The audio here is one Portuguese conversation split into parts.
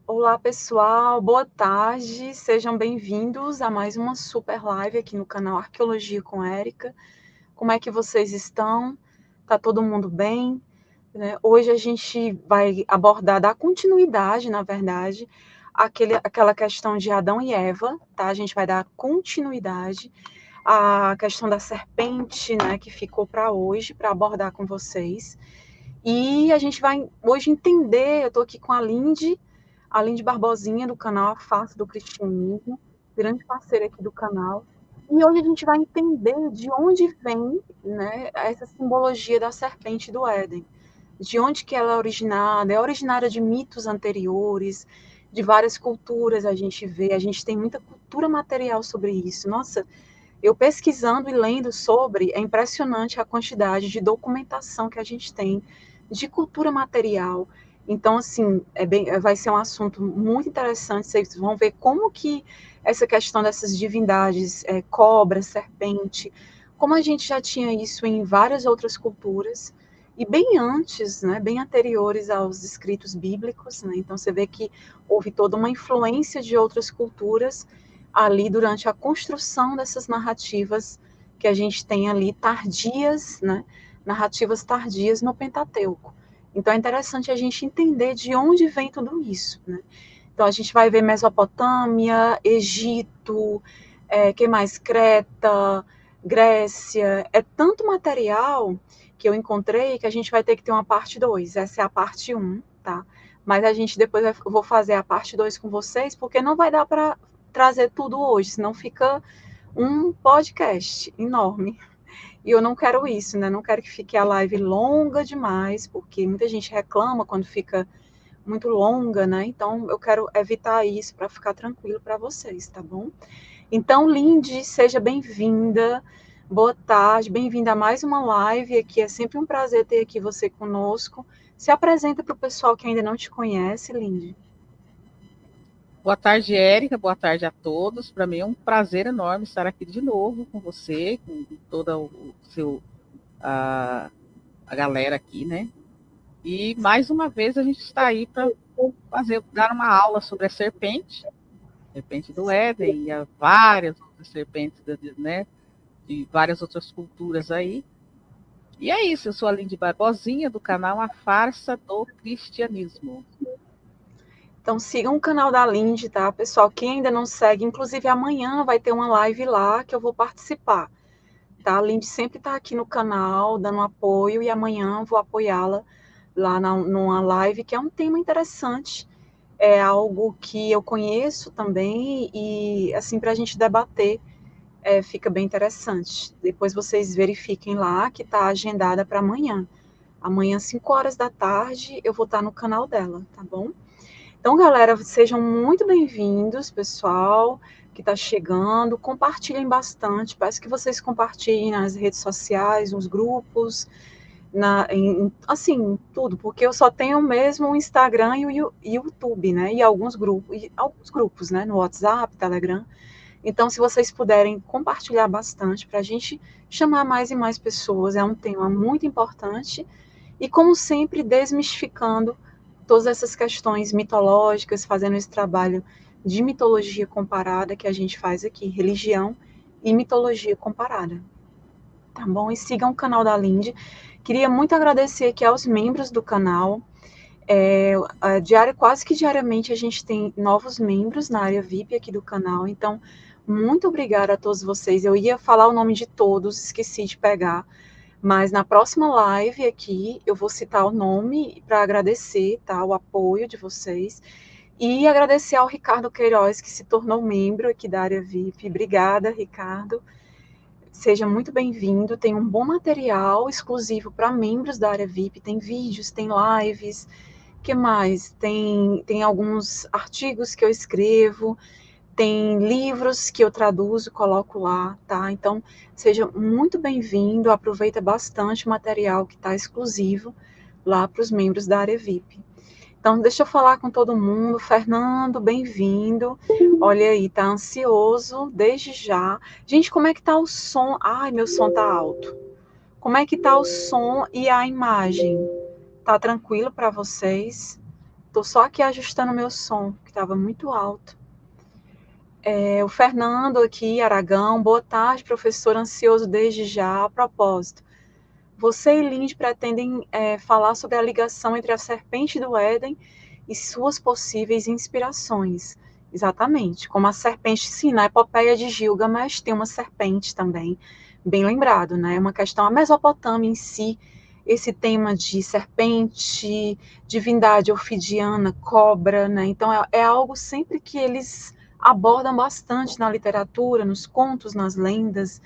Olá, pessoal, boa tarde, sejam bem-vindos a mais uma super live aqui no canal Arqueologia com Érica. Como é que vocês estão? Tá todo mundo bem? Né? Hoje a gente vai abordar, dar continuidade, na verdade, aquela questão de Adão e Eva, tá? A gente vai dar continuidade à questão da serpente, né, que ficou para hoje, para abordar com vocês. E a gente vai hoje entender, eu estou aqui com a Lindy Barbosinha, do canal A Face do Cristianismo, grande parceira aqui do canal. E hoje a gente vai entender de onde vem, né, essa simbologia da serpente do Éden. De onde que ela é originária de mitos anteriores, de várias culturas a gente tem muita cultura material sobre isso. Nossa, eu pesquisando e lendo sobre, é impressionante a quantidade de documentação que a gente tem de cultura material. Então, assim, vai ser um assunto muito interessante. Vocês vão ver como que essa questão dessas divindades, cobra, serpente, como a gente já tinha isso em várias outras culturas, e bem antes, né, bem anteriores aos escritos bíblicos, né? Então, você vê que houve toda uma influência de outras culturas ali durante a construção dessas narrativas que a gente tem ali tardias, né? Narrativas tardias no Pentateuco. Então é interessante a gente entender de onde vem tudo isso, né? Então a gente vai ver Mesopotâmia, Egito, que mais? Creta, Grécia, é tanto material que eu encontrei que a gente vai ter que ter uma parte 2. Essa é a parte 1, tá? Mas a gente depois vou fazer a parte 2 com vocês, porque não vai dar para trazer tudo hoje, senão fica um podcast enorme. E eu não quero isso, né? Não quero que fique a live longa demais, porque muita gente reclama quando fica muito longa, né? Então eu quero evitar isso para ficar tranquilo para vocês, tá bom? Então, Lindy, seja bem-vinda. Boa tarde, bem-vinda a mais uma live aqui. É sempre um prazer ter aqui você conosco. Se apresenta para o pessoal que ainda não te conhece, Lindy. Boa tarde, Érica. Boa tarde a todos. Para mim é um prazer enorme estar aqui de novo com você, com toda a galera aqui, né? E mais uma vez a gente está aí para dar uma aula sobre a serpente do Éden e a várias outras serpentes, né? De várias outras culturas aí. E é isso. Eu sou a Lindy Barbosinha do canal A Farsa do Cristianismo. Então sigam o canal da Lindy, tá, pessoal? Quem ainda não segue, inclusive amanhã vai ter uma live lá que eu vou participar, tá? A Lindy sempre está aqui no canal, dando apoio, e amanhã vou apoiá-la lá numa live, que é um tema interessante, é algo que eu conheço também, e assim, para a gente debater, fica bem interessante. Depois vocês verifiquem lá que está agendada para amanhã. Amanhã, 5 horas da tarde, eu vou estar no canal dela, tá bom? Então, galera, sejam muito bem-vindos, pessoal que está chegando. Compartilhem bastante. Peço que vocês compartilhem nas redes sociais, nos grupos, assim, tudo, porque eu só tenho mesmo o Instagram e o YouTube, né? E alguns grupos, né? No WhatsApp, Telegram. Então, se vocês puderem compartilhar bastante para a gente chamar mais e mais pessoas, é um tema muito importante. E, como sempre, desmistificando todas essas questões mitológicas, fazendo esse trabalho de mitologia comparada que a gente faz aqui, religião e mitologia comparada. Tá bom? E sigam o canal da Lindy. Queria muito agradecer aqui aos membros do canal. Quase que diariamente a gente tem novos membros na área VIP aqui do canal, então muito obrigada a todos vocês. Eu ia falar o nome de todos, esqueci de pegar, mas na próxima live aqui eu vou citar o nome para agradecer, tá, o apoio de vocês. E agradecer ao Ricardo Queiroz, que se tornou membro aqui da área VIP. Obrigada, Ricardo. Seja muito bem-vindo. Tem um bom material exclusivo para membros da área VIP. Tem vídeos, tem lives. Que mais? Tem alguns artigos que eu escrevo, tem livros que eu traduzo, coloco lá, tá? Então, seja muito bem-vindo, aproveita bastante o material que está exclusivo lá para os membros da área VIP. Então, deixa eu falar com todo mundo. Fernando, bem-vindo. Olha aí, tá ansioso desde já. Gente, como é que tá o som? Ai, meu som tá alto. Como é que tá o som e a imagem? Tá tranquilo para vocês? Estou só aqui ajustando meu som, que estava muito alto. O Fernando aqui, Aragão. Boa tarde, professor, ansioso desde já. A propósito, você e Lindy pretendem falar sobre a ligação entre a serpente do Éden e suas possíveis inspirações. Exatamente, como a serpente, sim, na epopeia de Gilgamesh tem uma serpente também, bem lembrado, né? É uma questão, a Mesopotâmia em si, esse tema de serpente, divindade orfidiana, cobra, né? Então é algo sempre que eles abordam bastante na literatura, nos contos, nas lendas,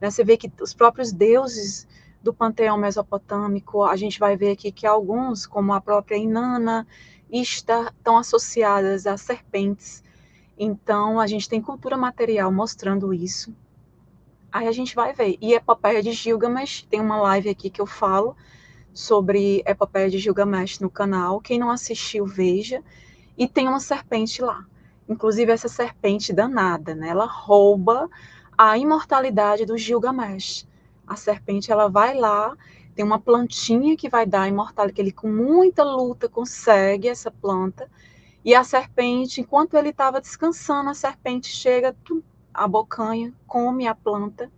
né? Você vê que os próprios deuses do panteão mesopotâmico, a gente vai ver aqui que alguns, como a própria Inanna, Ishtar, estão associadas a serpentes. Então, a gente tem cultura material mostrando isso. Aí a gente vai ver. E Epopeia de Gilgamesh, tem uma live aqui que eu falo sobre Epopeia de Gilgamesh no canal. Quem não assistiu, veja. E tem uma serpente lá. Inclusive, essa serpente danada, né? Ela rouba a imortalidade do Gilgamesh. A serpente, ela vai lá, tem uma plantinha que vai dar a imortalidade, que ele com muita luta consegue essa planta, e a serpente, enquanto ele estava descansando, a serpente chega, abocanha, come a planta,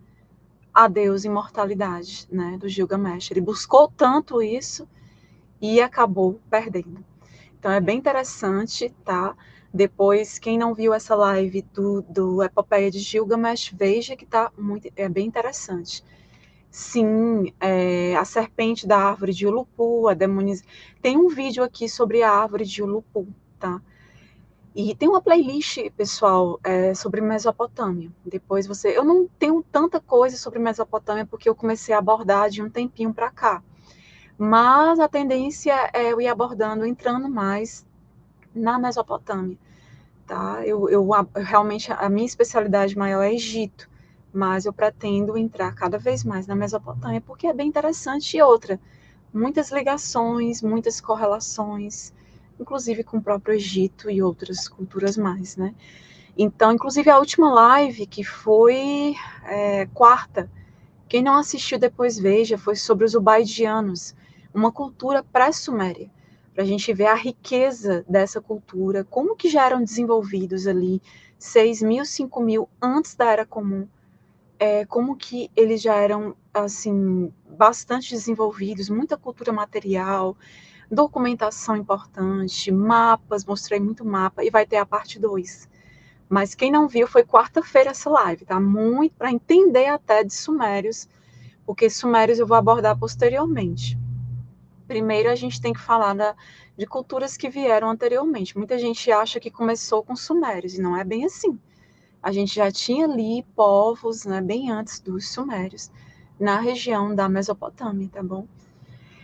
adeus imortalidade, né, do Gilgamesh. Ele buscou tanto isso e acabou perdendo. Então é bem interessante, tá? Depois, quem não viu essa live do Epopeia de Gilgamesh, veja que é bem interessante. Sim, a serpente da árvore de Ulupu, a demonização. Tem um vídeo aqui sobre a árvore de Ulupu, tá? E tem uma playlist, pessoal, sobre Mesopotâmia. Depois eu não tenho tanta coisa sobre Mesopotâmia porque eu comecei a abordar de um tempinho para cá. Mas a tendência é eu ir abordando, entrando mais na Mesopotâmia, tá? Realmente, a minha especialidade maior é Egito, mas eu pretendo entrar cada vez mais na Mesopotâmia, porque é bem interessante. E outra, muitas ligações, muitas correlações, inclusive com o próprio Egito e outras culturas mais, né? Então, inclusive a última live, que foi quarta, quem não assistiu depois veja, foi sobre os Ubaidianos, uma cultura pré-suméria, para a gente ver a riqueza dessa cultura, como que já eram desenvolvidos ali 6.000, 5.000 antes da Era Comum, como que eles já eram, assim, bastante desenvolvidos, muita cultura material, documentação importante, mapas, mostrei muito mapa, e vai ter a parte 2. Mas quem não viu, foi quarta-feira essa live, tá? Muito para entender até de Sumérios, porque Sumérios eu vou abordar posteriormente. Primeiro a gente tem que falar de culturas que vieram anteriormente. Muita gente acha que começou com Sumérios, e não é bem assim. A gente já tinha ali povos, né, bem antes dos Sumérios, na região da Mesopotâmia, tá bom?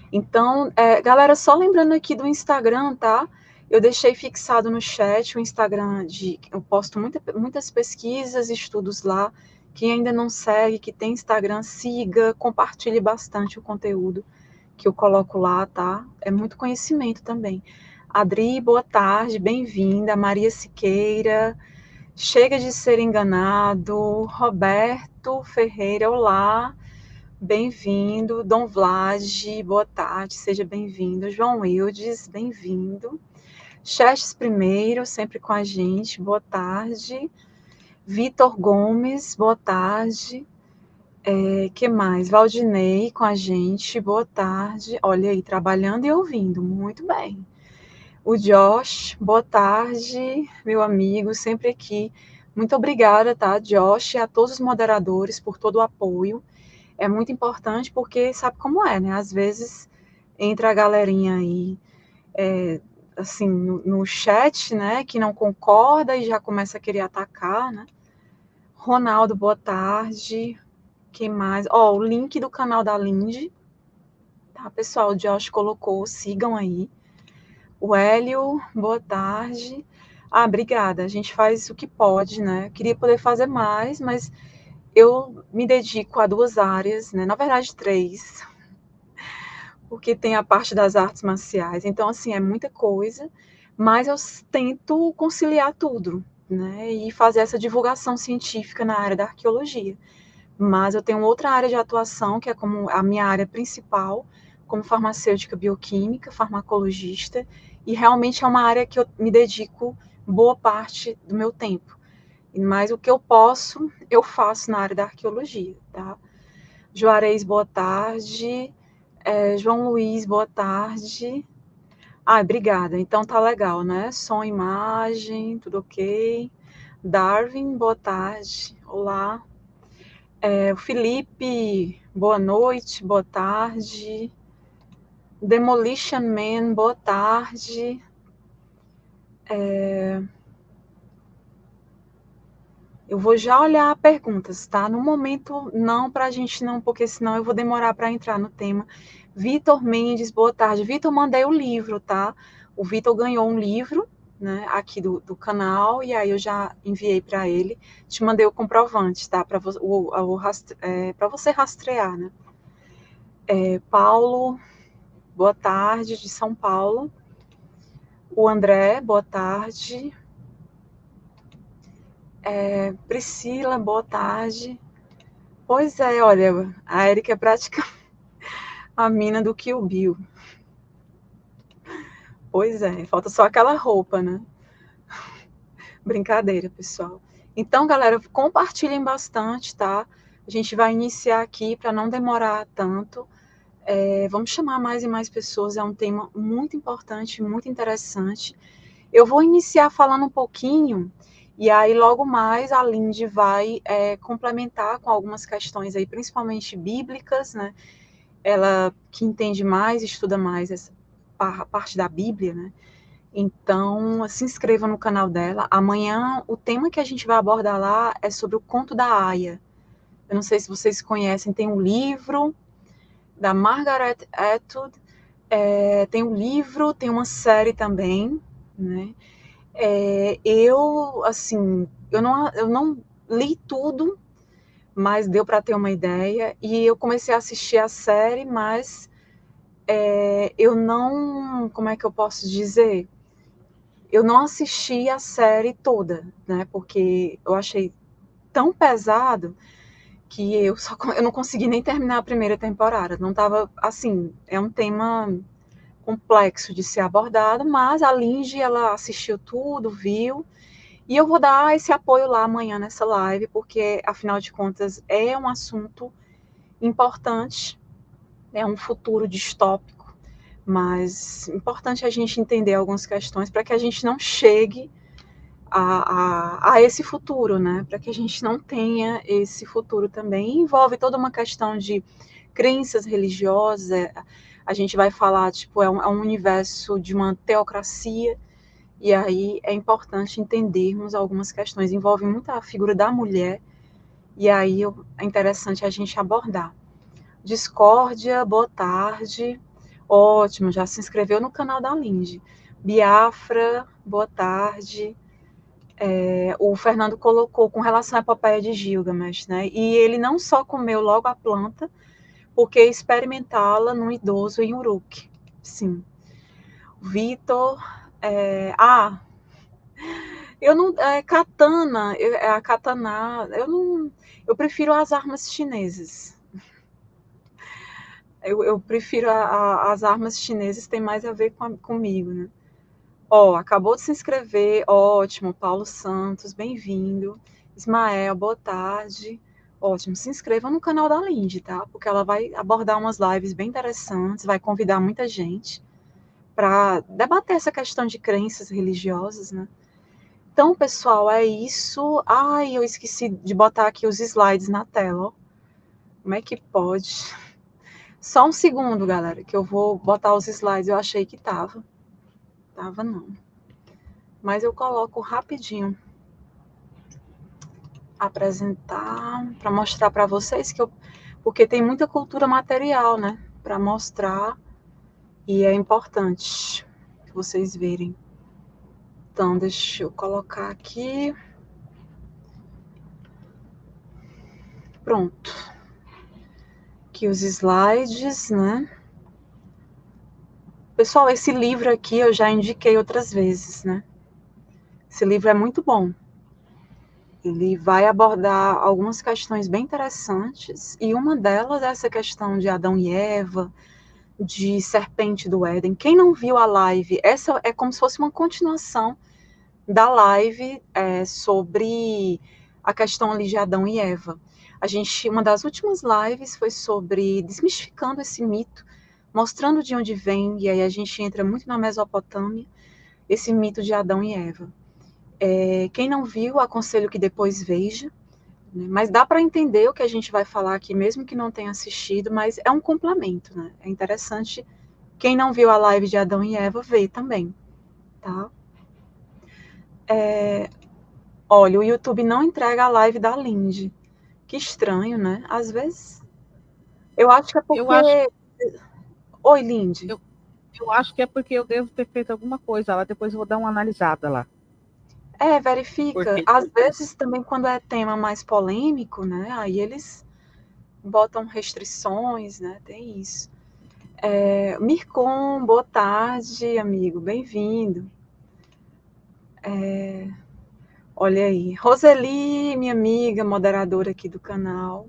Então, galera, só lembrando aqui do Instagram, tá? Eu deixei fixado no chat o Instagram eu posto muitas pesquisas, estudos lá. Quem ainda não segue, que tem Instagram, siga, compartilhe bastante o conteúdo que eu coloco lá, tá? É muito conhecimento também. Adri, boa tarde, bem-vinda. Maria Siqueira, chega de ser enganado. Roberto Ferreira, olá. Bem-vindo, Dom Vlad, boa tarde, seja bem-vindo. João Wildes, bem-vindo. Xerxes primeiro, sempre com a gente, boa tarde. Vitor Gomes, boa tarde. Que mais? Valdinei com a gente, boa tarde. Olha aí, trabalhando e ouvindo, muito bem. O Josh, boa tarde, meu amigo, sempre aqui. Muito obrigada, tá, Josh, e a todos os moderadores por todo o apoio. É muito importante porque sabe como é, né? Às vezes entra a galerinha aí, assim, no chat, né, que não concorda e já começa a querer atacar, né? Ronaldo, boa tarde. Quem mais? O link do canal da Lindy, tá, pessoal? O Josh colocou, sigam aí. O Hélio, boa tarde. Obrigada. A gente faz o que pode, né? Queria poder fazer mais, mas eu me dedico a 2 áreas, né? Na verdade, 3. Porque tem a parte das artes marciais. Então, assim, é muita coisa, mas eu tento conciliar tudo, né? E fazer essa divulgação científica na área da arqueologia. Mas eu tenho outra área de atuação, que é como a minha área principal, como farmacêutica bioquímica, farmacologista, e realmente é uma área que eu me dedico boa parte do meu tempo. Mas o que eu posso, eu faço na área da arqueologia, tá? Juarez, boa tarde. João Luiz, boa tarde. Obrigada. Então tá legal, né? Som, imagem, tudo ok. Darwin, boa tarde. Olá. O Felipe, boa noite, boa tarde. Demolition Man, boa tarde. Eu vou já olhar perguntas, tá? No momento, não, para a gente não, porque senão eu vou demorar para entrar no tema. Vitor Mendes, boa tarde. Vitor, mandei o livro, tá? O Vitor ganhou um livro, né, aqui do canal, e aí eu já enviei para ele. Te mandei o comprovante, tá? Para você rastrear, né? Paulo, boa tarde, de São Paulo. O André, boa tarde. Priscila, boa tarde. Pois é, olha, a Erika é praticamente a mina do Kill Bill. Pois é, falta só aquela roupa, né? Brincadeira, pessoal. Então, galera, compartilhem bastante, tá? A gente vai iniciar aqui para não demorar tanto. Vamos chamar mais e mais pessoas, é um tema muito importante, muito interessante. Eu vou iniciar falando um pouquinho, e aí logo mais a Lindy vai complementar com algumas questões aí, principalmente bíblicas, né? Ela que entende mais, estuda mais essa parte da Bíblia, né? Então, se inscreva no canal dela. Amanhã, o tema que a gente vai abordar lá é sobre o Conto da Aia. Eu não sei se vocês conhecem, tem um livro da Margaret Atwood, tem um livro, tem uma série também, né? Eu não li tudo, mas deu para ter uma ideia, e eu comecei a assistir a série, mas eu não, como é que eu posso dizer? Eu não assisti a série toda, né? Porque eu achei tão pesado que eu não consegui nem terminar a primeira temporada. Não estava assim, é um tema complexo de ser abordado, mas a Lindy, ela assistiu tudo, viu, e eu vou dar esse apoio lá amanhã nessa live, porque afinal de contas é um assunto importante, é um futuro distópico, mas importante a gente entender algumas questões para que a gente não chegue a esse futuro, né? Para que a gente não tenha esse futuro também. Envolve toda uma questão de crenças religiosas. A gente vai falar, tipo, é um universo de uma teocracia, e aí é importante entendermos algumas questões. Envolve muito a figura da mulher, e aí é interessante a gente abordar. Discórdia, boa tarde. Ótimo, já se inscreveu no canal da Lindy. Biafra, boa tarde. O Fernando colocou com relação à epopeia de Gilgamesh, né? E ele não só comeu logo a planta, porque experimentá-la num idoso em Uruk. Sim. Vitor, eu não, katana, a katana, eu prefiro as armas chinesas. Eu prefiro as armas chinesas, tem mais a ver comigo, né? Acabou de se inscrever, ótimo, Paulo Santos, bem-vindo. Ismael, boa tarde. Ótimo, se inscreva no canal da Lindy, tá? Porque ela vai abordar umas lives bem interessantes, vai convidar muita gente para debater essa questão de crenças religiosas, né? Então, pessoal, é isso. Eu esqueci de botar aqui os slides na tela, ó. Como é que pode? Só um segundo, galera, que eu vou botar os slides. Eu achei que tava. Tava não. Mas eu coloco rapidinho. Apresentar, para mostrar para vocês porque tem muita cultura material, né, para mostrar, e é importante que vocês verem. Então, deixa eu colocar aqui. Pronto. Aqui os slides, né? Pessoal, esse livro aqui eu já indiquei outras vezes, né? Esse livro é muito bom. Ele vai abordar algumas questões bem interessantes, e uma delas é essa questão de Adão e Eva, de Serpente do Éden. Quem não viu a live, essa é como se fosse uma continuação da live sobre a questão ali de Adão e Eva. Uma das últimas lives foi sobre desmistificando esse mito, mostrando de onde vem, e aí a gente entra muito na Mesopotâmia, esse mito de Adão e Eva. Quem não viu, aconselho que depois veja, né? Mas dá para entender o que a gente vai falar aqui, mesmo que não tenha assistido, mas é um complemento, né? É interessante. Quem não viu a live de Adão e Eva, vê também, tá? Olha, o YouTube não entrega a live da Lindy. Que estranho, né? Às vezes. Eu acho que é Eu acho, porque. Oi, Lindy. eu acho que é porque eu devo ter feito alguma coisa lá, depois eu vou dar uma analisada lá. Verifica. Porque Às vezes também quando é tema mais polêmico, né? Aí eles botam restrições, né? Tem isso. Mircom, boa tarde, amigo. Bem-vindo. Olha aí. Roseli, minha amiga, moderadora aqui do canal.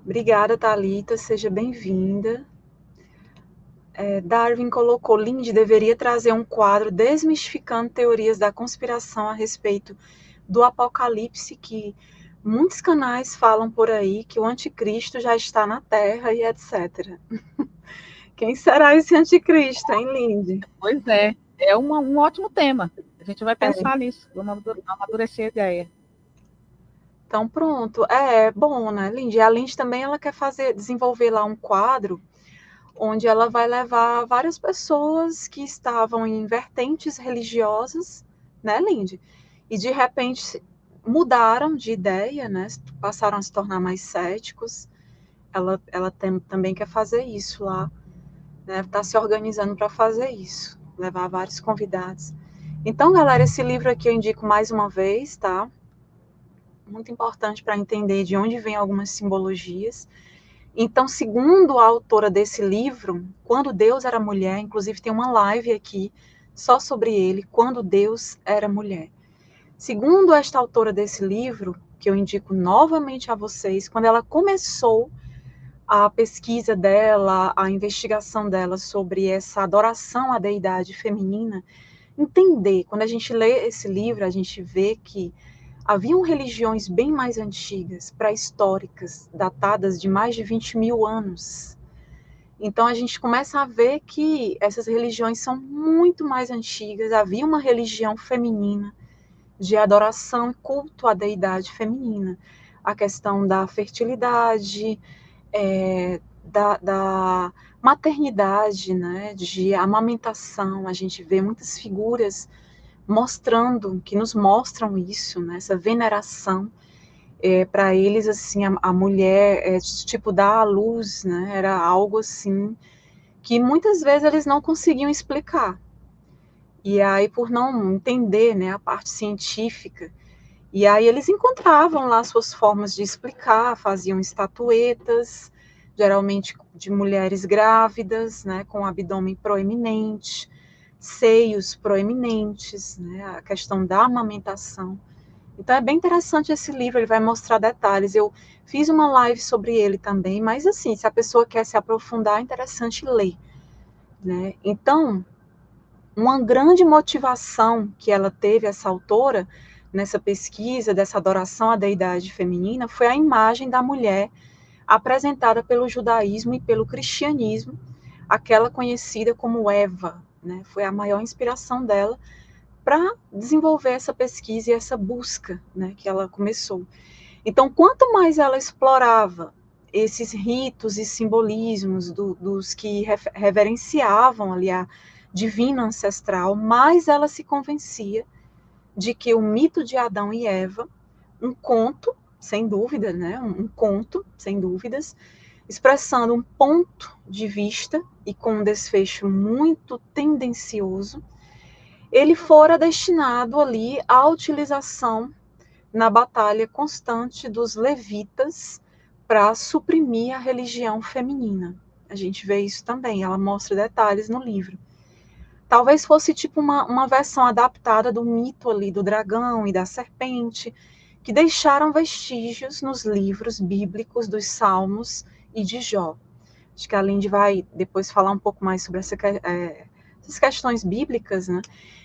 Obrigada, Thalita. Seja bem-vinda. Darwin colocou, Lindy deveria trazer um quadro desmistificando teorias da conspiração a respeito do apocalipse, que muitos canais falam por aí que o anticristo já está na Terra e etc. Quem será esse anticristo, hein, Lindy? Pois é um ótimo tema. A gente vai pensar nisso, vamos amadurecer a ideia. Então, pronto. Bom, né, Lindy? A Lindy também ela quer desenvolver lá um quadro onde ela vai levar várias pessoas que estavam em vertentes religiosas, né, Lindy? E de repente mudaram de ideia, né? Passaram a se tornar mais céticos. Ela também quer fazer isso lá, né? Está se organizando para fazer isso, levar vários convidados. Então, galera, esse livro aqui eu indico mais uma vez, tá? Muito importante para entender de onde vem algumas simbologias. Então, segundo a autora desse livro, Quando Deus Era Mulher, inclusive tem uma live aqui só sobre ele, Quando Deus Era Mulher. Segundo esta autora desse livro, que eu indico novamente a vocês, quando ela começou a pesquisa dela, a investigação dela sobre essa adoração à deidade feminina, entender, quando a gente lê esse livro, a gente vê que haviam religiões bem mais antigas, pré-históricas, datadas de mais de 20 mil anos. Então a gente começa a ver que essas religiões são muito mais antigas, havia uma religião feminina de adoração e culto à deidade feminina. A questão da fertilidade, da maternidade, né, de amamentação, a gente vê muitas figuras mostrando, que nos mostram isso, né, essa veneração. Para eles, assim, a mulher, tipo, dar à luz, né, era algo assim que muitas vezes eles não conseguiam explicar. E aí, por não entender, né, a parte científica, e aí eles encontravam lá suas formas de explicar, faziam estatuetas, geralmente de mulheres grávidas, né, com abdômen proeminente, seios proeminentes, né, a questão da amamentação. Então é bem interessante esse livro, ele vai mostrar detalhes. Eu fiz uma live sobre ele também, mas assim, se a pessoa quer se aprofundar, é interessante ler, né? Então, uma grande motivação que ela teve, essa autora, nessa pesquisa dessa adoração à deidade feminina, foi a imagem da mulher apresentada pelo judaísmo e pelo cristianismo, aquela conhecida como Eva, né? Foi a maior inspiração dela para desenvolver essa pesquisa e essa busca, né, que ela começou. Então, quanto mais ela explorava esses ritos e simbolismos dos que reverenciavam ali a divina ancestral, mais ela se convencia de que o mito de Adão e Eva, um conto, sem dúvida, né, um conto, sem dúvidas, expressando um ponto de vista e com um desfecho muito tendencioso, ele fora destinado ali à utilização na batalha constante dos levitas para suprimir a religião feminina. A gente vê isso também, ela mostra detalhes no livro. Talvez fosse tipo uma versão adaptada do mito ali do dragão e da serpente, que deixaram vestígios nos livros bíblicos dos Salmos e de Jó. Acho que a Lindy vai depois falar um pouco mais sobre essas questões bíblicas, né?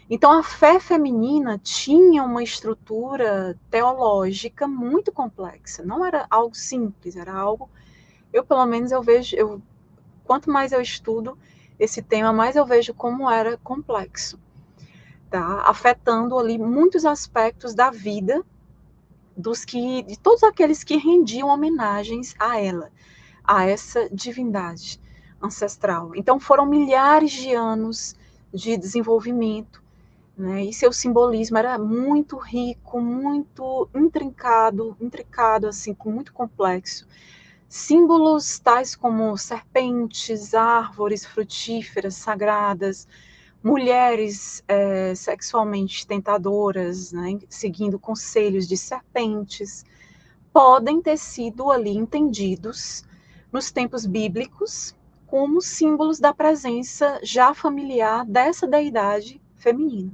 Então, a fé feminina tinha uma estrutura teológica muito complexa. Não era algo simples, era algo... pelo menos, eu vejo... quanto mais eu estudo esse tema, mais eu vejo como era complexo, tá? Afetando ali muitos aspectos da vida de todos aqueles que rendiam homenagens a ela, a essa divindade ancestral. Então, foram milhares de anos de desenvolvimento, né? E seu simbolismo era muito rico, muito intricado, assim, muito complexo. Símbolos tais como serpentes, árvores frutíferas sagradas, mulheres sexualmente tentadoras, né, seguindo conselhos de serpentes, podem ter sido ali entendidos nos tempos bíblicos como símbolos da presença já familiar dessa deidade feminina.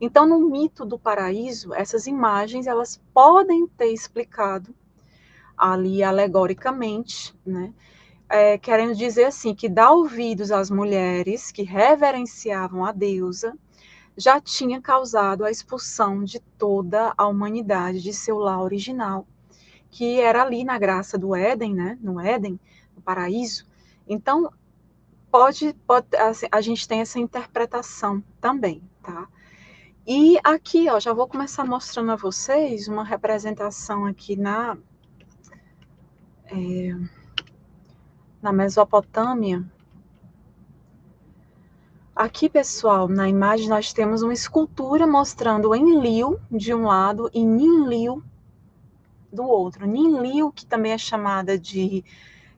Então, no mito do paraíso, essas imagens elas podem ter explicado ali alegoricamente, né, querendo dizer assim, que dar ouvidos às mulheres que reverenciavam a deusa já tinha causado a expulsão de toda a humanidade de seu lar original, que era ali na graça do Éden, né, no Éden, no paraíso. Então, a gente tem essa interpretação também, tá? E aqui, ó, já vou começar mostrando a vocês uma representação aqui na Mesopotâmia. Aqui, pessoal, na imagem nós temos uma escultura mostrando Enlil de um lado e Ninlil do outro. Ninlil, que também é chamada de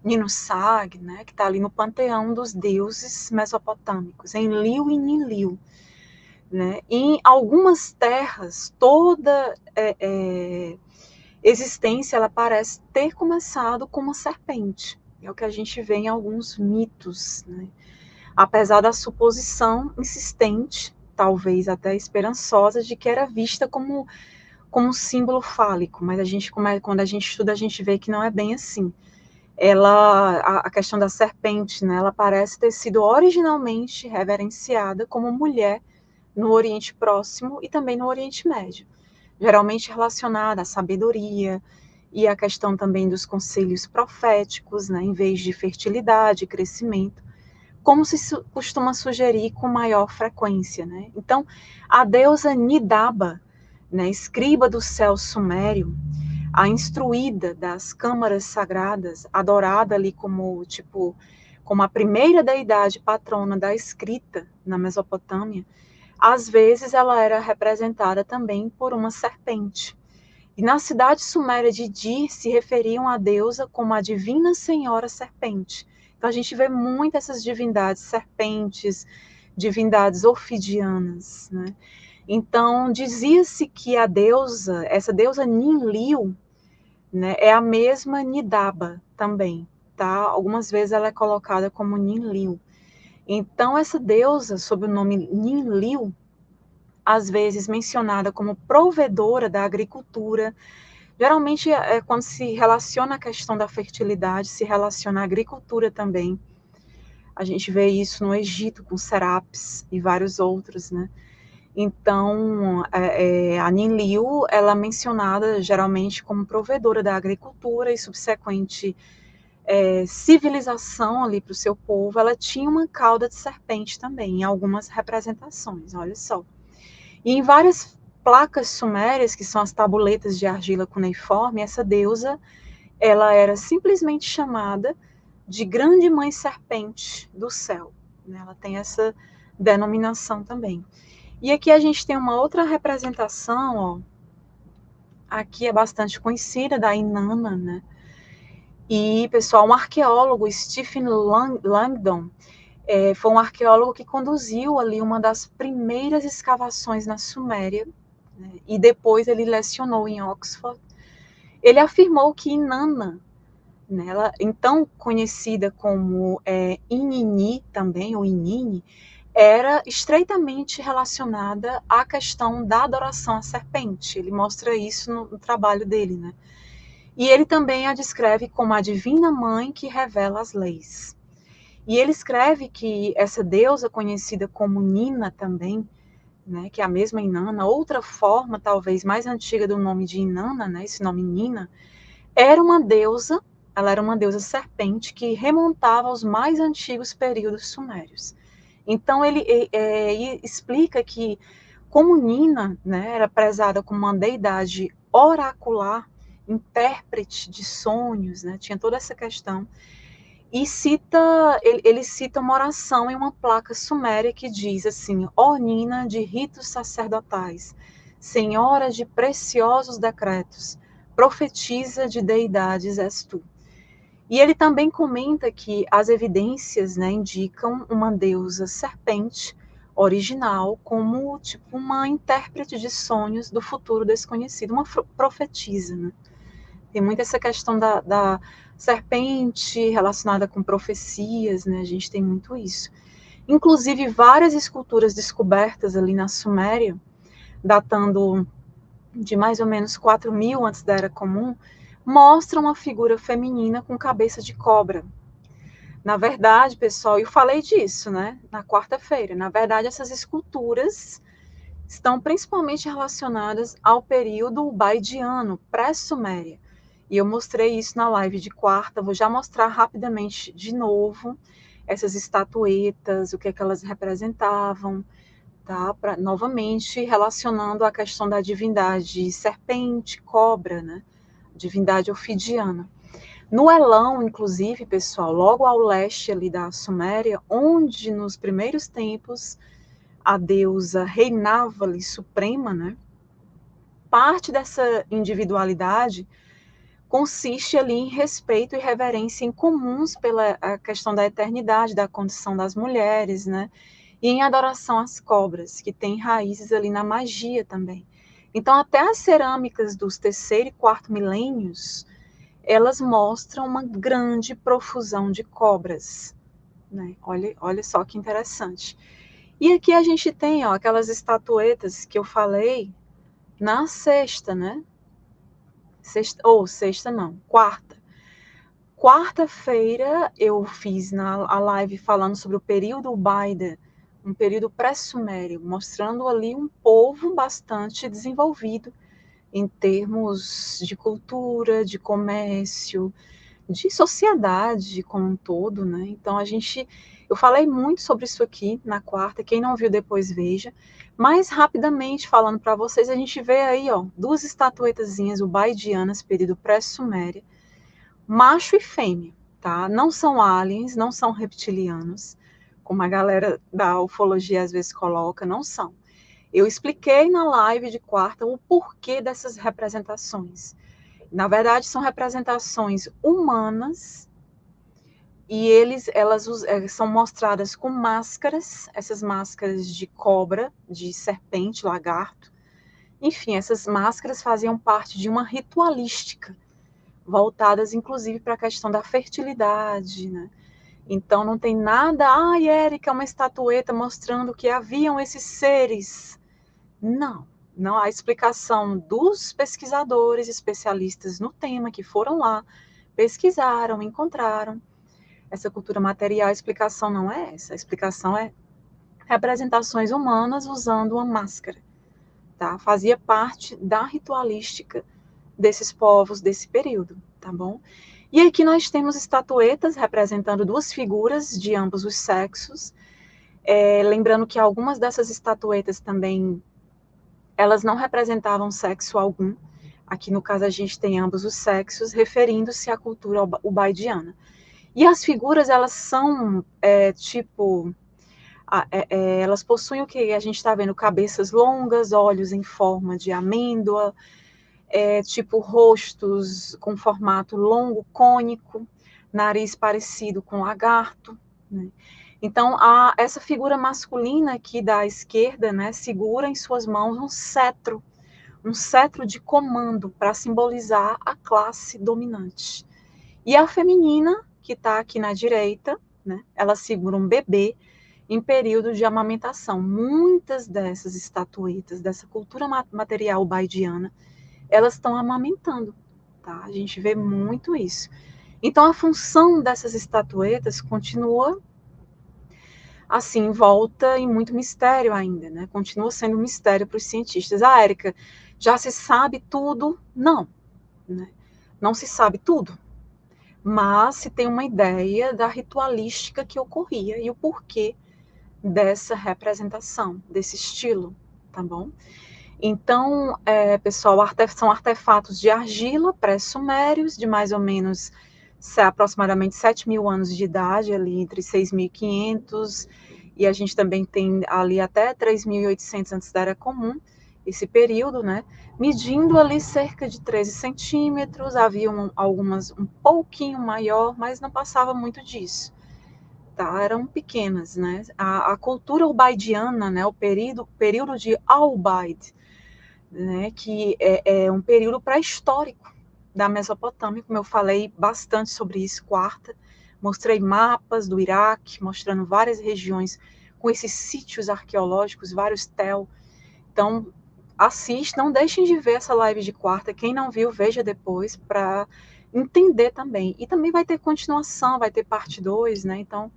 Ninhursag, né, que está ali no panteão dos deuses mesopotâmicos, Enlil e Ninlil. Né? Em algumas terras, toda existência ela parece ter começado com uma serpente. É o que a gente vê em alguns mitos, né? Apesar da suposição insistente, talvez até esperançosa, de que era vista como um símbolo fálico, mas quando a gente estuda, a gente vê que não é bem assim. A questão da serpente, né, ela parece ter sido originalmente reverenciada como mulher no Oriente Próximo e também no Oriente Médio, geralmente relacionada à sabedoria e à questão também dos conselhos proféticos, né, em vez de fertilidade e crescimento, como se costuma sugerir com maior frequência, né? Então, a deusa Nidaba, né, escriba do céu sumério, a instruída das câmaras sagradas, adorada ali como a primeira deidade patrona da escrita na Mesopotâmia, às vezes ela era representada também por uma serpente. E na cidade suméria de Dir se referiam à deusa como a divina senhora serpente. Então a gente vê muito essas divindades serpentes, divindades orfidianas, né? Então dizia-se que essa deusa Ninlil, né, é a mesma Nidaba também, tá? Algumas vezes ela é colocada como Ninlil. Então essa deusa, sob o nome Ninlil, às vezes mencionada como provedora da agricultura. Geralmente, quando se relaciona a questão da fertilidade, se relaciona à agricultura também. A gente vê isso no Egito, com Serapis e vários outros, né? Então, a Ninlil, ela é mencionada geralmente como provedora da agricultura e subsequente civilização ali para o seu povo. Ela tinha uma cauda de serpente também, em algumas representações, olha só. E em várias placas sumérias, que são as tabuletas de argila cuneiforme, essa deusa, ela era simplesmente chamada de Grande Mãe Serpente do Céu. Né? Ela tem essa denominação também. E aqui a gente tem uma outra representação, ó, aqui é bastante conhecida, da Inanna, né? E, pessoal, um arqueólogo, Stephen Langdon, foi um arqueólogo que conduziu ali uma das primeiras escavações na Suméria, né, e depois ele lecionou em Oxford. Ele afirmou que Inanna, né, ela, então conhecida como Inini também, ou Inini, era estreitamente relacionada à questão da adoração à serpente. Ele mostra isso no trabalho dele, né? E ele também a descreve como a divina mãe que revela as leis. E ele escreve que essa deusa, conhecida como Nina também, né, que é a mesma Inanna, outra forma talvez mais antiga do nome de Inanna, né, esse nome Nina, era uma deusa, ela era uma deusa serpente que remontava aos mais antigos períodos sumérios. Então ele explica que, como Nina, né, era prezada como uma deidade oracular, intérprete de sonhos, né, tinha toda essa questão, e ele cita uma oração em uma placa suméria que diz assim: ó Nina de ritos sacerdotais, senhora de preciosos decretos, profetiza de deidades és tu. E ele também comenta que as evidências, né, indicam uma deusa serpente original como tipo uma intérprete de sonhos do futuro desconhecido, uma profetisa, né? Tem muito essa questão da serpente relacionada com profecias, né? A gente tem muito isso. Inclusive, várias esculturas descobertas ali na Suméria, datando de mais ou menos 4.000 antes da Era Comum, mostram uma figura feminina com cabeça de cobra. Na verdade, pessoal, eu falei disso, né, na quarta-feira. Na verdade, essas esculturas estão principalmente relacionadas ao período ubaidiano, pré-suméria. E eu mostrei isso na live de quarta, vou já mostrar rapidamente de novo essas estatuetas, o que é que elas representavam, tá? Novamente relacionando a questão da divindade serpente, cobra, né? Divindade ofidiana. No Elão, inclusive, pessoal, logo ao leste ali da Suméria, onde nos primeiros tempos a deusa reinava ali suprema, né? Parte dessa individualidade consiste ali em respeito e reverência incomuns pela a questão da eternidade, da condição das mulheres, né? E em adoração às cobras, que tem raízes ali na magia também. Então, até as cerâmicas dos terceiro e quarto milênios, elas mostram uma grande profusão de cobras, né? Olha só que interessante. E aqui a gente tem, ó, aquelas estatuetas que eu falei na sexta, né? Sexta não, quarta. Quarta-feira eu fiz a live falando sobre o período Ubaida, um período pré-sumério, mostrando ali um povo bastante desenvolvido em termos de cultura, de comércio, de sociedade como um todo, né? Então eu falei muito sobre isso aqui na quarta, quem não viu depois veja, mas rapidamente falando para vocês, a gente vê aí, ó, duas estatuetazinhas ubaidianas, período pré-suméria, macho e fêmea, tá? Não são aliens, não são reptilianos, como a galera da ufologia às vezes coloca, não são. Eu expliquei na live de quarta o porquê dessas representações. Na verdade, são representações humanas e elas são mostradas com máscaras, essas máscaras de cobra, de serpente, lagarto. Enfim, essas máscaras faziam parte de uma ritualística, voltadas inclusive para a questão da fertilidade, né? Então não tem nada, Érica, uma estatueta mostrando que haviam esses seres. Não há explicação dos pesquisadores, especialistas no tema, que foram lá, pesquisaram, encontraram. Essa cultura material, a explicação não é essa. A explicação é representações humanas usando uma máscara. Tá? Fazia parte da ritualística desses povos desse período, tá bom? E aqui nós temos estatuetas representando duas figuras de ambos os sexos. Lembrando que algumas dessas estatuetas também elas não representavam sexo algum. Aqui, no caso, a gente tem ambos os sexos, referindo-se à cultura ubaidiana. E as figuras, elas são, elas possuem o que a gente está vendo? Cabeças longas, olhos em forma de amêndoa, rostos com formato longo, cônico, nariz parecido com lagarto, né? Então, essa figura masculina aqui da esquerda, né, segura em suas mãos um cetro de comando para simbolizar a classe dominante. E a feminina, que está aqui na direita, né, ela segura um bebê em período de amamentação. Muitas dessas estatuetas, dessa cultura material baidiana, elas estão amamentando, tá? A gente vê muito isso. Então, a função dessas estatuetas continua assim, envolta em muito mistério ainda, né? Continua sendo um mistério para os cientistas. Ah, Érica, já se sabe tudo? Não, né? Não se sabe tudo, mas se tem uma ideia da ritualística que ocorria e o porquê dessa representação, desse estilo, tá bom? Então, pessoal, são artefatos de argila pré-sumérios, de mais ou menos aproximadamente 7.000 anos de idade, ali entre 6.500, e a gente também tem ali até 3.800 antes da Era Comum, esse período, né? Medindo ali cerca de 13 centímetros, havia algumas um pouquinho maior, mas não passava muito disso. Tá, eram pequenas, né? A cultura ubaidiana, né? O período de Al-Ubaid, né? Que é um período pré-histórico da Mesopotâmia, como eu falei bastante sobre isso quarta. Mostrei mapas do Iraque, mostrando várias regiões com esses sítios arqueológicos, vários tel. Então, assistam, não deixem de ver essa live de quarta. Quem não viu, veja depois para entender também. E também vai ter continuação, vai ter parte 2, né? Então,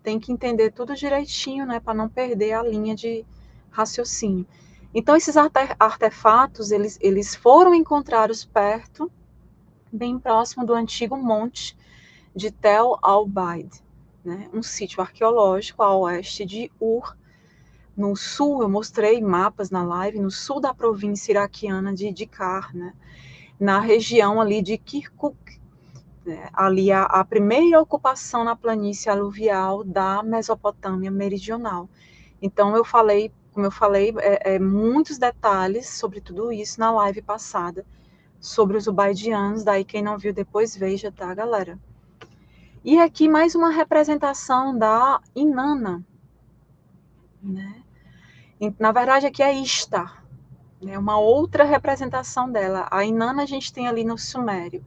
tem que entender tudo direitinho, né, para não perder a linha de raciocínio. Então, esses artefatos, eles foram encontrados perto, bem próximo do antigo monte de Tel al-Baid, né, um sítio arqueológico a oeste de Ur, no sul. Eu mostrei mapas na live, no sul da província iraquiana de Dikar, né, na região ali de Kirkuk, ali a primeira ocupação na planície aluvial da Mesopotâmia meridional. Então, como eu falei, muitos detalhes sobre tudo isso na live passada, sobre os ubaidianos, daí quem não viu depois veja, tá, galera? E aqui mais uma representação da Inanna, né? Na verdade, aqui é Ishtar, né? Uma outra representação dela. A Inanna a gente tem ali no Sumério.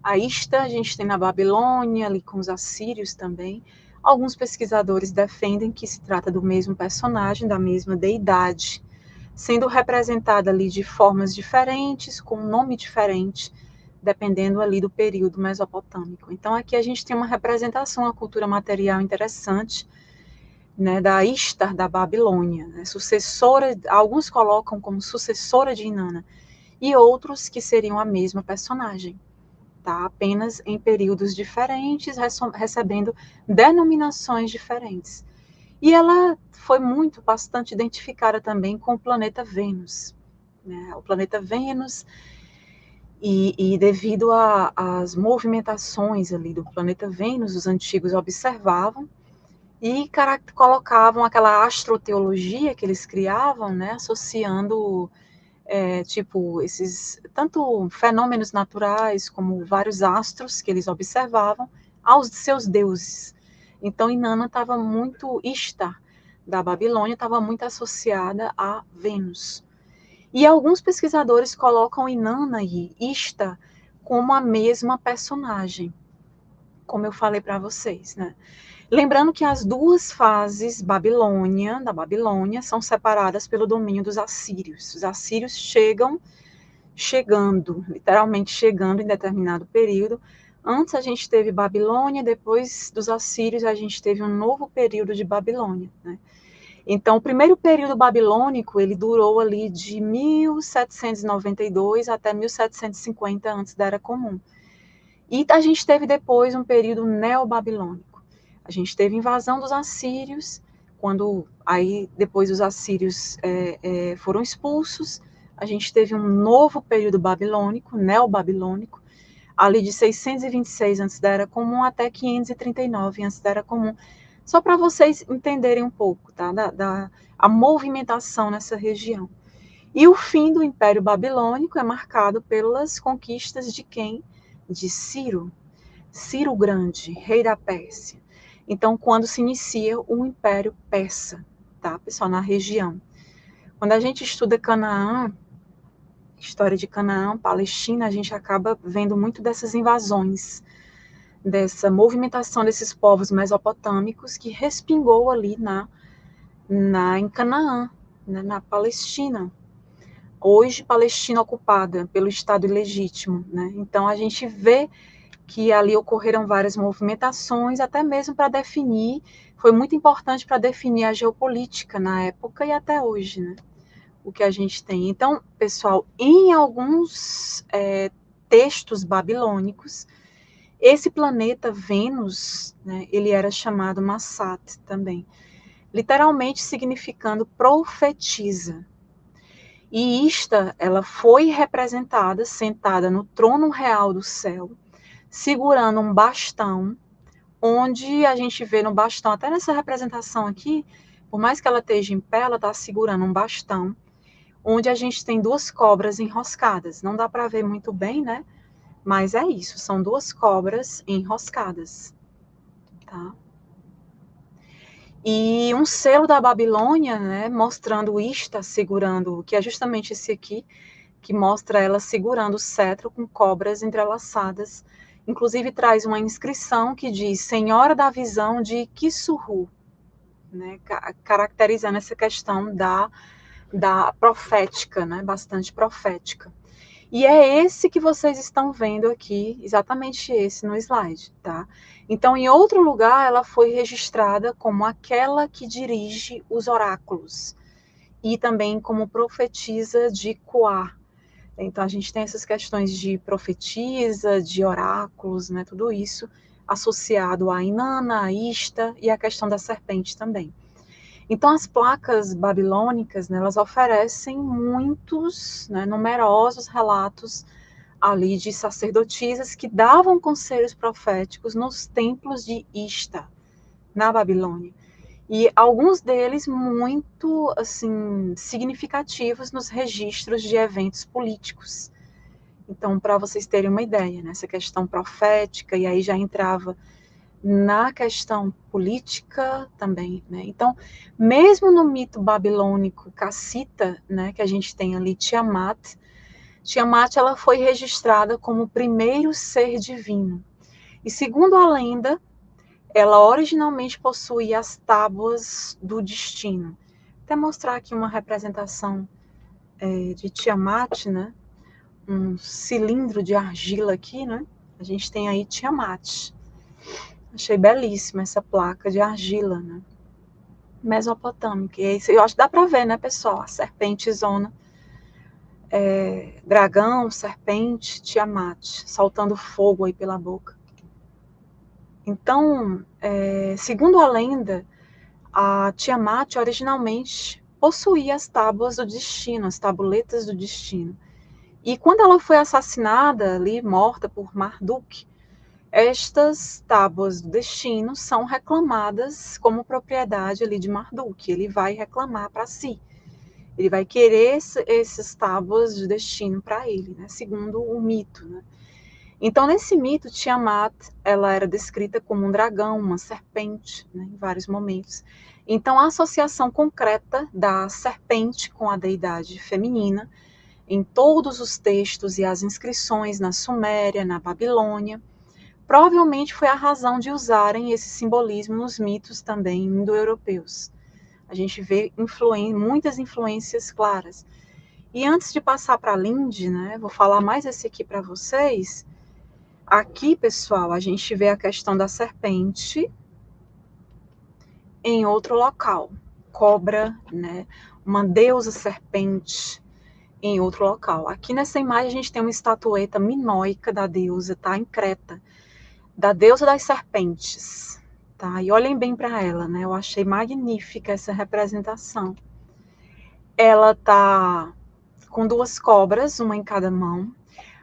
A Ishtar a gente tem na Babilônia, ali com os assírios também. Alguns pesquisadores defendem que se trata do mesmo personagem, da mesma deidade, sendo representada ali de formas diferentes, com um nome diferente, dependendo ali do período mesopotâmico. Então aqui a gente tem uma representação, uma cultura material interessante, né, da Ishtar da Babilônia, né, sucessora, alguns colocam como sucessora de Inanna, e outros que seriam a mesma personagem. Tá? Apenas em períodos diferentes, recebendo denominações diferentes. E ela foi bastante identificada também com o planeta Vênus. Né? O planeta Vênus, e devido às movimentações ali do planeta Vênus, os antigos observavam e colocavam aquela astroteologia que eles criavam, né? Associando tipo, esses tanto fenômenos naturais como vários astros que eles observavam aos seus deuses. Então, Inanna estava muito, Ishtar, da Babilônia, estava muito associada a Vênus. E alguns pesquisadores colocam Inanna e Ishtar como a mesma personagem, como eu falei para vocês, né? Lembrando que as duas fases da Babilônia, são separadas pelo domínio dos assírios. Os assírios literalmente chegando em determinado período. Antes a gente teve Babilônia, depois dos assírios a gente teve um novo período de Babilônia, né? Então, o primeiro período babilônico, ele durou ali de 1792 até 1750 antes da Era Comum. E a gente teve depois um período neobabilônico. A gente teve invasão dos assírios, quando aí depois os assírios foram expulsos, a gente teve um novo período babilônico, neobabilônico, ali de 626 antes da Era Comum até 539 antes da Era Comum. Só para vocês entenderem um pouco, tá? A movimentação nessa região. E o fim do Império Babilônico é marcado pelas conquistas de quem? De Ciro Grande, rei da Pérsia. Então, quando se inicia o Império Persa, tá, pessoal, na região. Quando a gente estuda Canaã, história de Canaã, Palestina, a gente acaba vendo muito dessas invasões, dessa movimentação desses povos mesopotâmicos que respingou ali em Canaã, né, na Palestina. Hoje, Palestina ocupada pelo Estado ilegítimo, né? Então, a gente vê que ali ocorreram várias movimentações, até mesmo para definir, foi muito importante para definir a geopolítica na época e até hoje, né? O que a gente tem. Então, pessoal, em alguns textos babilônicos, esse planeta Vênus, né, ele era chamado Massat também, literalmente significando profetiza. E Ista, ela foi representada sentada no trono real do céu, segurando um bastão, onde a gente vê no bastão, até nessa representação aqui, por mais que ela esteja em pé, ela está segurando um bastão, onde a gente tem duas cobras enroscadas. Não dá para ver muito bem, né? Mas é isso, são duas cobras enroscadas, tá? E um selo da Babilônia, né, mostrando Ista segurando, que é justamente esse aqui, que mostra ela segurando o cetro com cobras entrelaçadas. Inclusive traz uma inscrição que diz Senhora da Visão de Kisuru, né, caracterizando essa questão da profética, né, bastante profética. E é esse que vocês estão vendo aqui, exatamente esse no slide, tá? Então, em outro lugar, ela foi registrada como aquela que dirige os oráculos e também como profetisa de Coá. Então, a gente tem essas questões de profetisa, de oráculos, né? Tudo isso associado a Inanna, a Ista e a questão da serpente também. Então, as placas babilônicas, né, elas oferecem muitos, né, numerosos relatos ali de sacerdotisas que davam conselhos proféticos nos templos de Ista, na Babilônia. E alguns deles muito, assim, significativos nos registros de eventos políticos. Então, para vocês terem uma ideia, né, essa questão profética, e aí já entrava na questão política também, né? Então, mesmo no mito babilônico cassita, né, que a gente tem ali Tiamat, ela foi registrada como o primeiro ser divino. E segundo a lenda, ela originalmente possuía as tábuas do destino. Até mostrar aqui uma representação de Tiamat, né? Um cilindro de argila aqui, né? A gente tem aí Tiamat. Achei belíssima essa placa de argila, né? Mesopotâmica. E aí, eu acho que dá para ver, né, pessoal? A serpente zona, dragão, serpente, Tiamat, soltando fogo aí pela boca. Então, segundo a lenda, a Tiamat originalmente possuía as tábuas do destino, as tabuletas do destino. E quando ela foi assassinada ali, morta por Marduk, estas tábuas do destino são reclamadas como propriedade ali de Marduk. Ele vai reclamar para si. Ele vai querer essas tábuas de destino para ele, né? Segundo o mito, né? Então, nesse mito, Tiamat, ela era descrita como um dragão, uma serpente, né, em vários momentos. Então, a associação concreta da serpente com a deidade feminina, em todos os textos e as inscrições na Suméria, na Babilônia, provavelmente foi a razão de usarem esse simbolismo nos mitos também indo-europeus. A gente vê muitas influências claras. E antes de passar para a Linde, né, vou falar mais esse aqui para vocês. Aqui, pessoal, a gente vê a questão da serpente em outro local. Cobra, né, uma deusa serpente em outro local. Aqui nessa imagem a gente tem uma estatueta minoica da deusa, tá, em Creta, da deusa das serpentes, tá? E olhem bem para ela, né? Eu achei magnífica essa representação. Ela tá com duas cobras, uma em cada mão.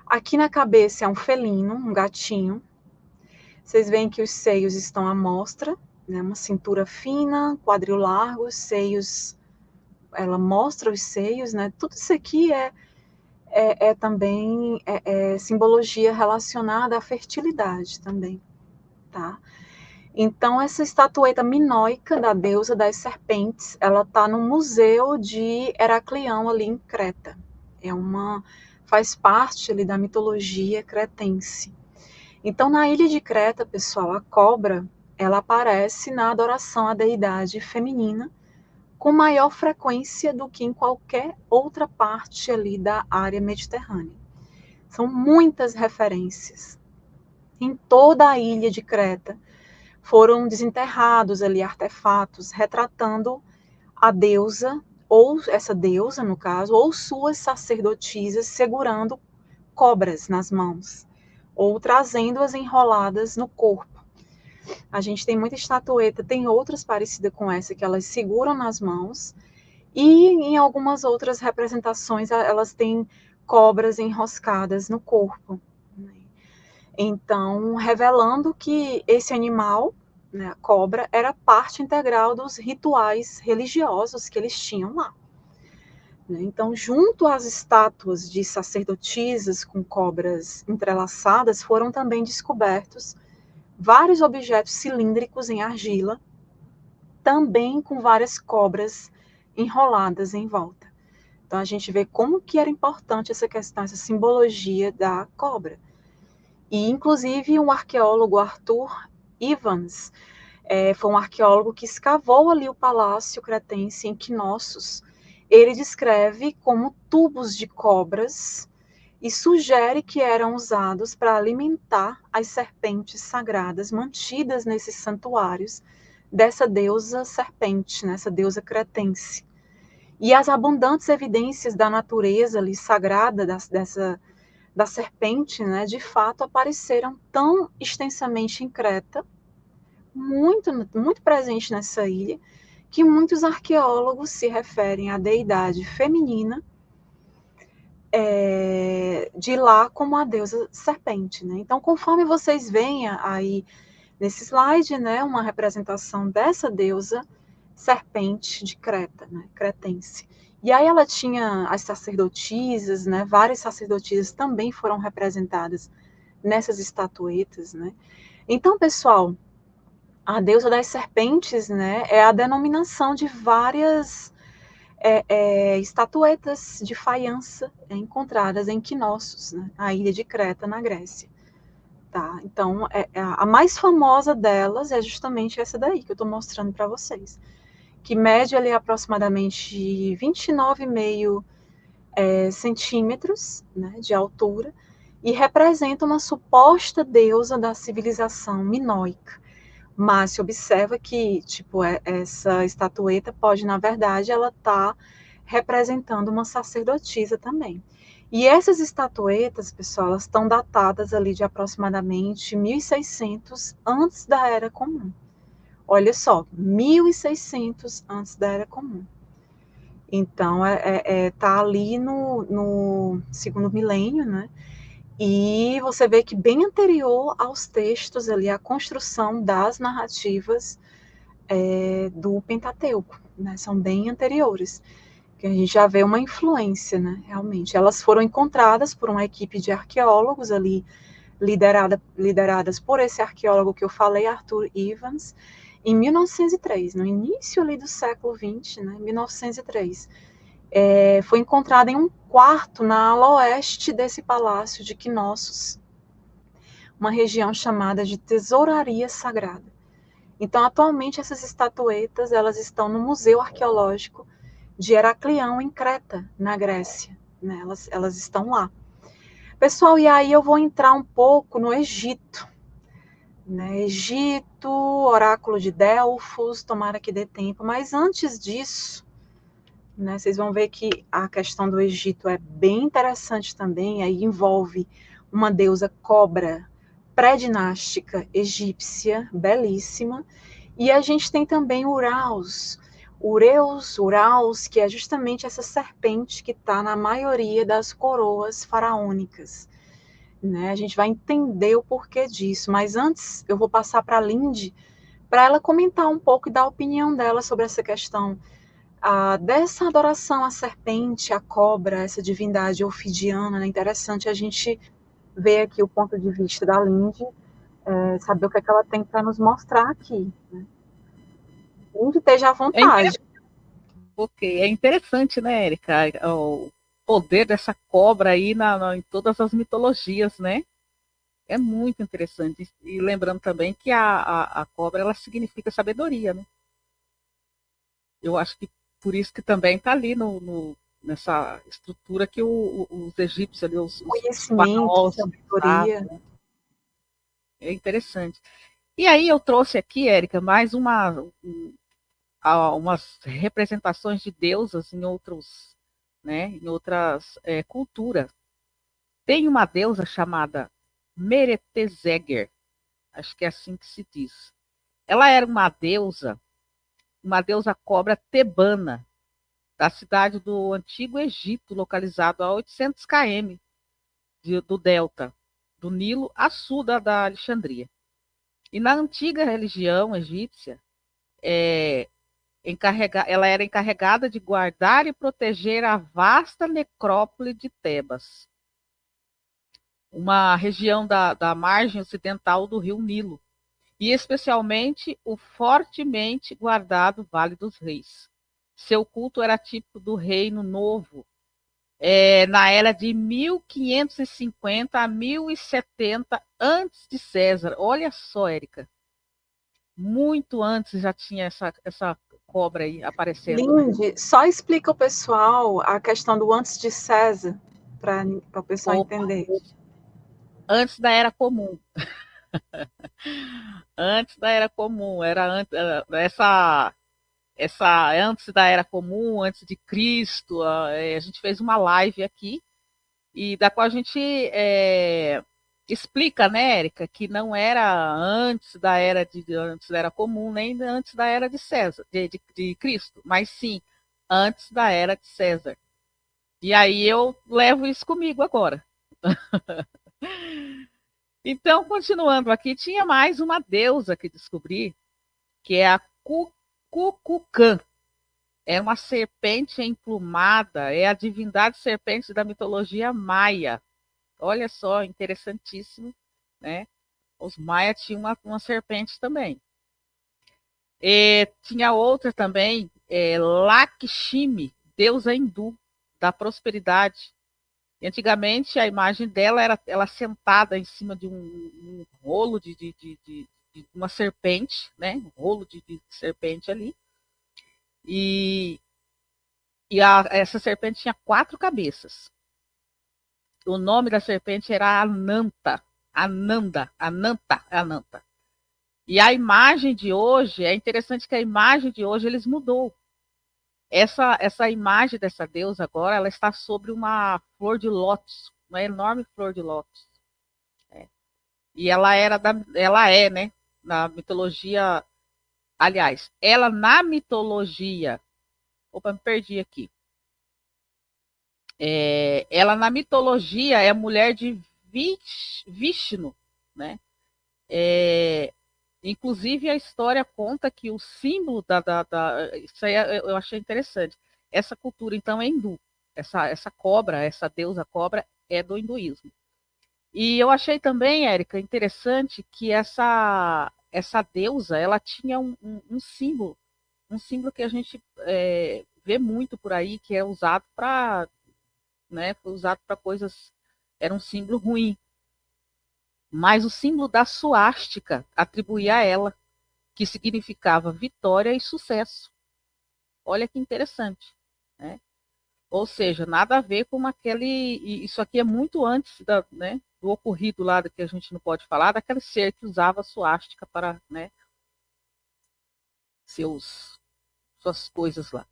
Aqui na cabeça é um felino, um gatinho. Vocês veem que os seios estão à mostra, né? Uma cintura fina, quadril largo, seios. Ela mostra os seios, né? Tudo isso aqui também simbologia relacionada à fertilidade também, tá? Então, essa estatueta minoica da deusa das serpentes, ela está no museu de Heraclião, ali em Creta. Faz parte ali da mitologia cretense. Então, na ilha de Creta, pessoal, a cobra, ela aparece na adoração à deidade feminina com maior frequência do que em qualquer outra parte ali da área mediterrânea. São muitas referências. Em toda a ilha de Creta foram desenterrados ali artefatos retratando a deusa, ou essa deusa, no caso, ou suas sacerdotisas segurando cobras nas mãos, ou trazendo-as enroladas no corpo. A gente tem muita estatueta, tem outras parecidas com essa, que elas seguram nas mãos, e em algumas outras representações elas têm cobras enroscadas no corpo. Então, revelando que esse animal, né, a cobra, era parte integral dos rituais religiosos que eles tinham lá. Então, junto às estátuas de sacerdotisas com cobras entrelaçadas, foram também descobertos vários objetos cilíndricos em argila, também com várias cobras enroladas em volta. Então, a gente vê como que era importante essa questão, essa simbologia da cobra. E, inclusive, o arqueólogo Arthur Evans foi um arqueólogo que escavou ali o palácio cretense em Knossos. Ele descreve como tubos de cobras e sugere que eram usados para alimentar as serpentes sagradas mantidas nesses santuários dessa deusa serpente, nessa deusa cretense. E as abundantes evidências da natureza ali sagrada da serpente, né, de fato apareceram tão extensamente em Creta, muito, muito presente nessa ilha, que muitos arqueólogos se referem à deidade feminina de lá como a deusa serpente. Né? Então, conforme vocês veem aí nesse slide, né, uma representação dessa deusa serpente de Creta, né, cretense. E aí ela tinha as sacerdotisas, né, várias sacerdotisas também foram representadas nessas estatuetas. Né? Então, pessoal, a deusa das serpentes, né, é a denominação de várias estatuetas de faiança encontradas em Knossos, né, a ilha de Creta, na Grécia. Tá? Então, a mais famosa delas é justamente essa daí que eu estou mostrando para vocês, que mede ali aproximadamente 29,5 centímetros, né, de altura, e representa uma suposta deusa da civilização minoica. Mas se observa que, tipo, essa estatueta pode, na verdade, ela tá representando uma sacerdotisa também. E essas estatuetas, pessoal, elas estão datadas ali de aproximadamente 1600 antes da Era Comum. Olha só, 1600 antes da Era Comum. Então, tá ali no segundo milênio, né? E você vê que bem anterior aos textos ali, a construção das narrativas do Pentateuco, né? São bem anteriores, que a gente já vê uma influência, né? Realmente, elas foram encontradas por uma equipe de arqueólogos ali, lideradas por esse arqueólogo que eu falei, Arthur Evans, em 1903, no início ali do século XX, né? 1903. Foi encontrada em um quarto na ala oeste desse palácio de Knossos, uma região chamada de Tesouraria Sagrada. Então, atualmente, essas estatuetas elas estão no Museu Arqueológico de Heraclião, em Creta, na Grécia. Né? Elas estão lá. Pessoal, e aí eu vou entrar um pouco no Egito. Né? Egito, oráculo de Delfos, tomara que dê tempo. Mas antes disso, né, vocês vão ver que a questão do Egito é bem interessante também. Aí envolve uma deusa cobra pré-dinástica egípcia, belíssima. E a gente tem também Uraus, que é justamente essa serpente que está na maioria das coroas faraônicas. Né? A gente vai entender o porquê disso, mas antes eu vou passar para a Lindy, para ela comentar um pouco e dar a opinião dela sobre essa questão dessa adoração à serpente, à cobra, essa divindade ofidiana. Né? Interessante a gente ver aqui o ponto de vista da Lindy, saber o que ela tem para nos mostrar aqui. Né? Lindy, esteja à vontade. É interessante, né, Érica, o poder dessa cobra aí em todas as mitologias, né? É muito interessante. E lembrando também que a cobra, ela significa sabedoria, né? Eu acho que por isso que também está ali nessa estrutura que os egípcios ali, os Conhecimento, faraós usavam, sabedoria. né? É interessante. E aí eu trouxe aqui, Érica, mais umas representações de deusas em outros, né, em outras culturas. Tem uma deusa chamada Meretseger, acho que é assim que se diz. Ela era uma deusa cobra tebana, da cidade do Antigo Egito, localizado a 800 km do delta do Nilo, a sul da Alexandria. E na antiga religião egípcia, é, ela era encarregada de guardar e proteger a vasta necrópole de Tebas, uma região da margem ocidental do rio Nilo, e especialmente o fortemente guardado Vale dos Reis. Seu culto era típico do Reino Novo, na era de 1550 a 1070 antes de César. Olha só, Érica, muito antes já tinha essa cobra aí aparecendo, né? Lindy, só explica o pessoal a questão do antes de César, para o pessoal Opa, entender. antes da Era Comum. Antes da Era Comum, essa antes da Era Comum, antes de Cristo, a gente fez uma live aqui e da qual a gente explica, né, Érica, que não era antes da Era Comum, nem antes da Era de César, de Cristo, mas sim antes da Era de César. E aí eu levo isso comigo agora. Então, continuando aqui, tinha mais uma deusa que descobri, que é a Cucucã. É uma serpente emplumada, é a divindade serpente da mitologia maia. Olha só, interessantíssimo, né? Os maias tinham uma serpente também. E tinha outra também, Lakshmi, deusa hindu da prosperidade. E antigamente a imagem dela era ela sentada em cima de um rolo de uma serpente, né? Um rolo de serpente ali. E, essa serpente tinha 4 cabeças. O nome da serpente era Ananta. Ananta. E a imagem de hoje, é interessante que a imagem de hoje eles mudou. Essa imagem dessa deusa agora, ela está sobre uma flor de lótus, uma enorme flor de lótus. E ela é, né, na mitologia, aliás, ela na mitologia, opa, me perdi aqui. Ela na mitologia é mulher de Vishnu, né? É, inclusive a história conta que o símbolo isso aí eu achei interessante. Essa cultura então é hindu. Essa cobra, essa deusa cobra é do hinduísmo. E eu achei também, Érica, interessante que essa deusa ela tinha um símbolo que a gente vê muito por aí, que é usado para, né, foi usado para coisas, era um símbolo ruim, mas o símbolo da suástica atribuía a ela, que significava vitória e sucesso. Olha que interessante, né? Ou seja, nada a ver com aquele. Isso aqui é muito antes né, do ocorrido lá que a gente não pode falar, daquele ser que usava a suástica para, né, suas coisas lá.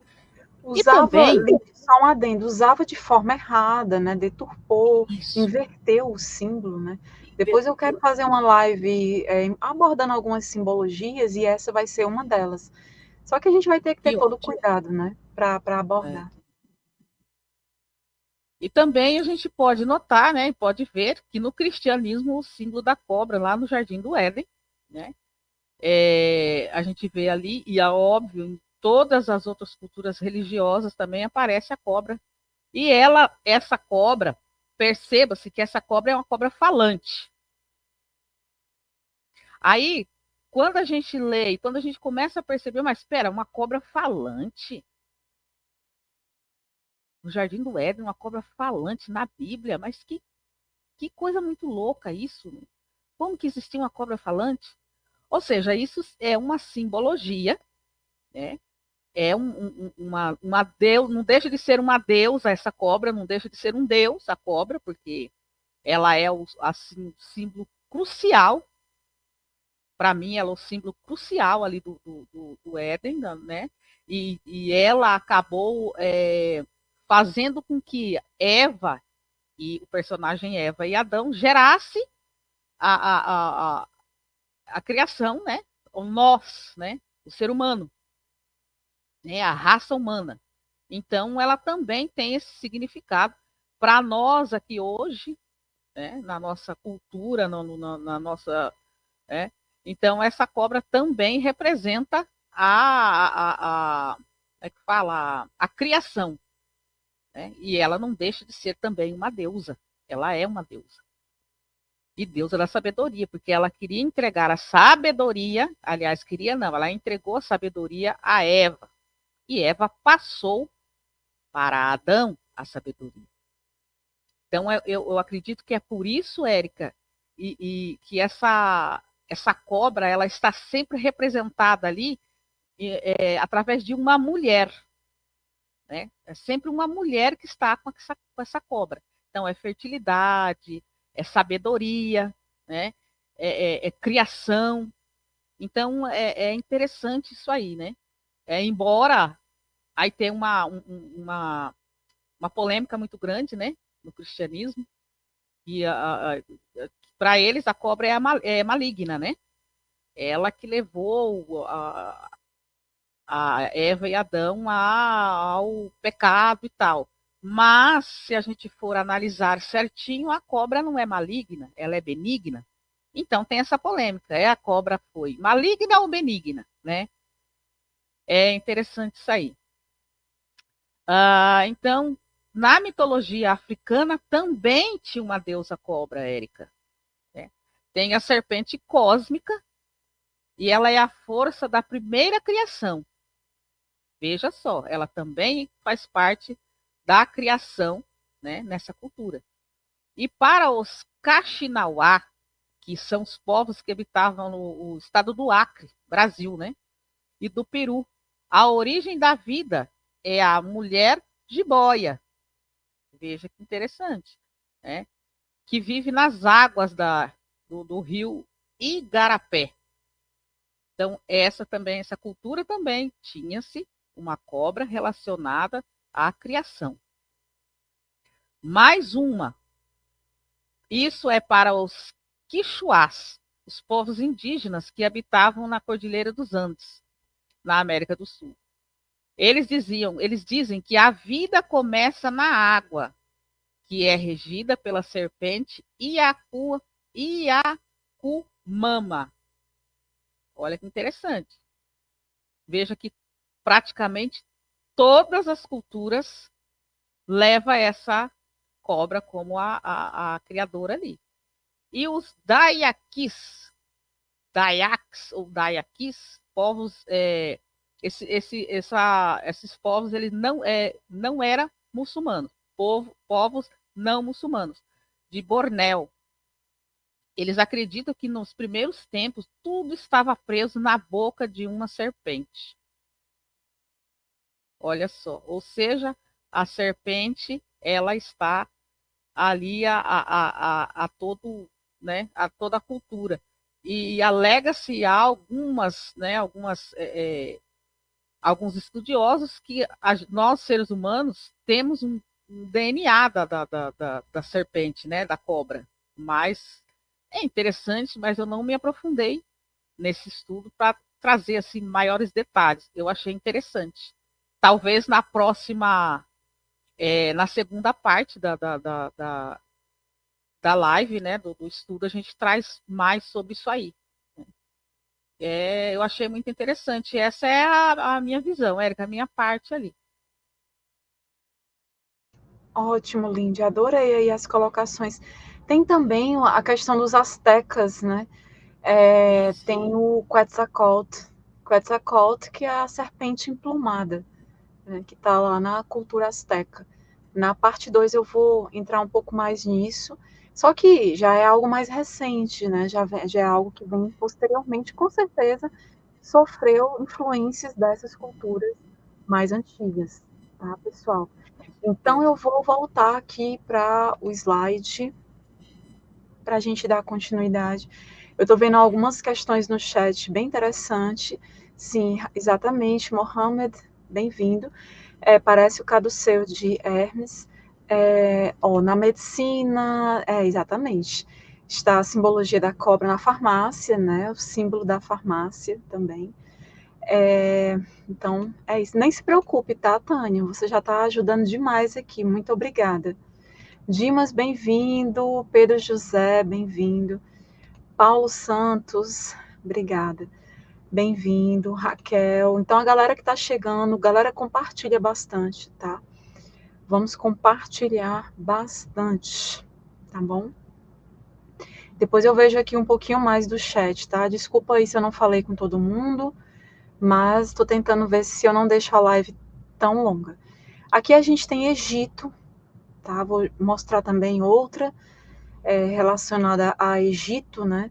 E Usava, também. só um adendo, usava de forma errada, né? Deturpou, Isso. inverteu o símbolo, né? Depois eu quero fazer uma live abordando algumas simbologias e essa vai ser uma delas. Só que a gente vai ter que ter Que todo o ótimo. cuidado, né? Para É. abordar. E também a gente pode notar, né, e pode ver que no cristianismo o símbolo da cobra lá no Jardim do Éden, né, a gente vê ali, e é óbvio, em todas as outras culturas religiosas também aparece a cobra. E essa cobra, perceba-se que essa cobra é uma cobra falante. Aí, quando a gente lê, quando a gente começa a perceber, mas espera, uma cobra falante? No Jardim do Éden, uma cobra falante na Bíblia, mas que coisa muito louca isso. como que existia uma cobra falante? Ou seja, isso é uma simbologia, né? É uma deus, não deixa de ser uma deusa essa cobra, não deixa de ser um deus a cobra, porque ela é assim, o símbolo crucial, para mim, ela é o símbolo crucial ali do Éden, né? E ela acabou fazendo com que Eva e o personagem Eva e Adão gerasse a, a, a, a criação, né? O nós, né? O ser humano, né? A raça humana. Então, ela também tem esse significado para nós aqui hoje, né? Na nossa cultura, na nossa, né? Então, essa cobra também representa é que fala, a criação, né? E ela não deixa de ser também uma deusa. Ela é uma deusa. E deusa da sabedoria, porque ela queria entregar a sabedoria, aliás, queria não, ela entregou a sabedoria a Eva. E Eva passou para Adão a sabedoria. Então, eu acredito que é por isso, Érica, e que essa cobra ela está sempre representada ali através de uma mulher. Né? É sempre uma mulher que está com essa cobra. Então, é fertilidade, é sabedoria, né? É criação. Então, é interessante isso aí, né? Embora aí tem uma polêmica muito grande, né? No cristianismo, e para eles a cobra é maligna, né? Ela que levou a Eva e Adão ao pecado e tal. Mas, se a gente for analisar certinho, a cobra não é maligna, ela é benigna. Então, tem essa polêmica, a cobra foi maligna ou benigna, né? É interessante isso aí. Então, na mitologia africana também tinha uma deusa cobra, Érica. Né? Tem a serpente cósmica, e ela é a força da primeira criação. Veja só, ela também faz parte da criação, né, nessa cultura. E para os Kaxinawá, que são os povos que habitavam no estado do Acre, Brasil, né, e do Peru, a origem da vida é a mulher jiboia. Veja que interessante, né, que vive nas águas do rio Igarapé. Então, essa cultura também tinha-se uma cobra relacionada à criação. Mais uma. Isso é para os quichuás, os povos indígenas que habitavam na Cordilheira dos Andes, na América do Sul. Eles dizem que a vida começa na água, que é regida pela serpente Iacuamama. Olha que interessante. Veja que praticamente todas as culturas levam essa cobra como a criadora ali. E os dayaks ou Dayaquis, povos, esses povos eles não eram muçulmanos, povos não muçulmanos, de Bornéu. Eles acreditam que nos primeiros tempos tudo estava preso na boca de uma serpente. Olha só, ou seja, a serpente ela está ali a todo, né, a toda a cultura. E alega-se a alguns estudiosos que nós, seres humanos, temos um DNA da serpente, né, da cobra. Mas é interessante, mas eu não me aprofundei nesse estudo para trazer assim, maiores detalhes. Eu achei interessante. Talvez na segunda parte da live, né, do estudo, a gente traz mais sobre isso aí. Eu achei muito interessante. Essa é a minha visão, Érica, a minha parte ali. Ótimo, Lindy. Adorei aí as colocações. Tem também a questão dos astecas, né? Tem o Quetzalcoatl, que é a serpente emplumada, né? Que está lá na cultura asteca. Na parte 2 eu vou entrar um pouco mais nisso, Só que já é algo mais recente, né? Já é algo que vem posteriormente, com certeza sofreu influências dessas culturas mais antigas, tá, pessoal? Com Então certeza. eu vou voltar aqui para o slide para a gente dar continuidade. Eu estou vendo algumas questões no chat bem interessante. Sim, exatamente, Mohamed, bem-vindo. Parece o caduceu de Hermes. Na medicina, exatamente. Está a simbologia da cobra na farmácia, né? O símbolo da farmácia também. Então, é isso. Nem se preocupe, tá, Tânia? Você já está ajudando demais aqui. Muito obrigada. Dimas, bem-vindo. Pedro José, bem-vindo. Paulo Santos, obrigada. Bem-vindo. Raquel. Então, a galera que está chegando, galera, compartilha bastante, tá? Vamos compartilhar bastante, tá bom? Depois eu vejo aqui um pouquinho mais do chat, tá? Desculpa aí se eu não falei com todo mundo, mas estou tentando ver se eu não deixo a live tão longa. Aqui a gente tem Egito, tá? Vou mostrar também outra relacionada a Egito, né?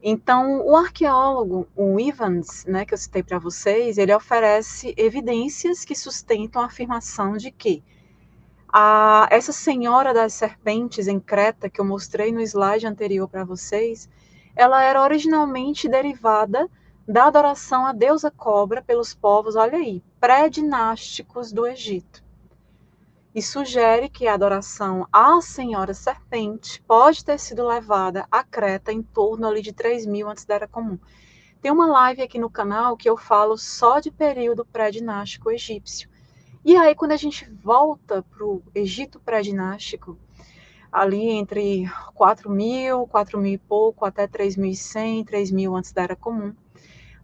Então, o arqueólogo, o Evans, né, que eu citei para vocês, ele oferece evidências que sustentam a afirmação de que essa senhora das serpentes em Creta, que eu mostrei no slide anterior para vocês, ela era originalmente derivada da adoração à deusa cobra pelos povos, olha aí, pré-dinásticos do Egito. E sugere que a adoração à Senhora Serpente pode ter sido levada a Creta em torno ali de 3000 antes da Era Comum. Tem uma live aqui no canal que eu falo só de período pré-dinástico egípcio. E aí, quando a gente volta para o Egito pré-dinástico, ali entre 4000, 4000 e pouco, até 3100, 3000 antes da Era Comum,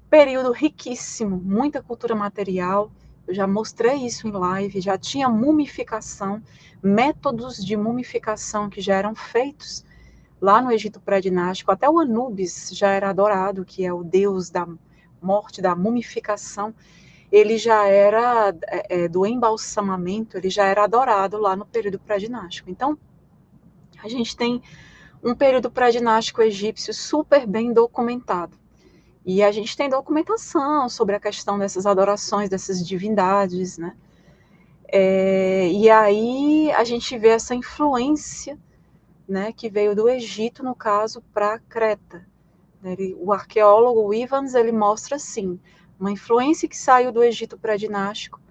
período riquíssimo, muita cultura material. Eu já mostrei isso em live, já tinha mumificação, métodos de mumificação que já eram feitos lá no Egito pré-dinástico. Até o Anubis já era adorado, que é o deus da morte, da mumificação. Ele já era do embalsamamento, ele já era adorado lá no período pré-dinástico. Então, a gente tem um período pré-dinástico egípcio super bem documentado. E a gente tem documentação sobre a questão dessas adorações, dessas divindades, né? E aí a gente vê essa influência, né, que veio do Egito, no caso, para Creta. O arqueólogo Evans, ele mostra, assim, uma influência que saiu do Egito pré-dinástico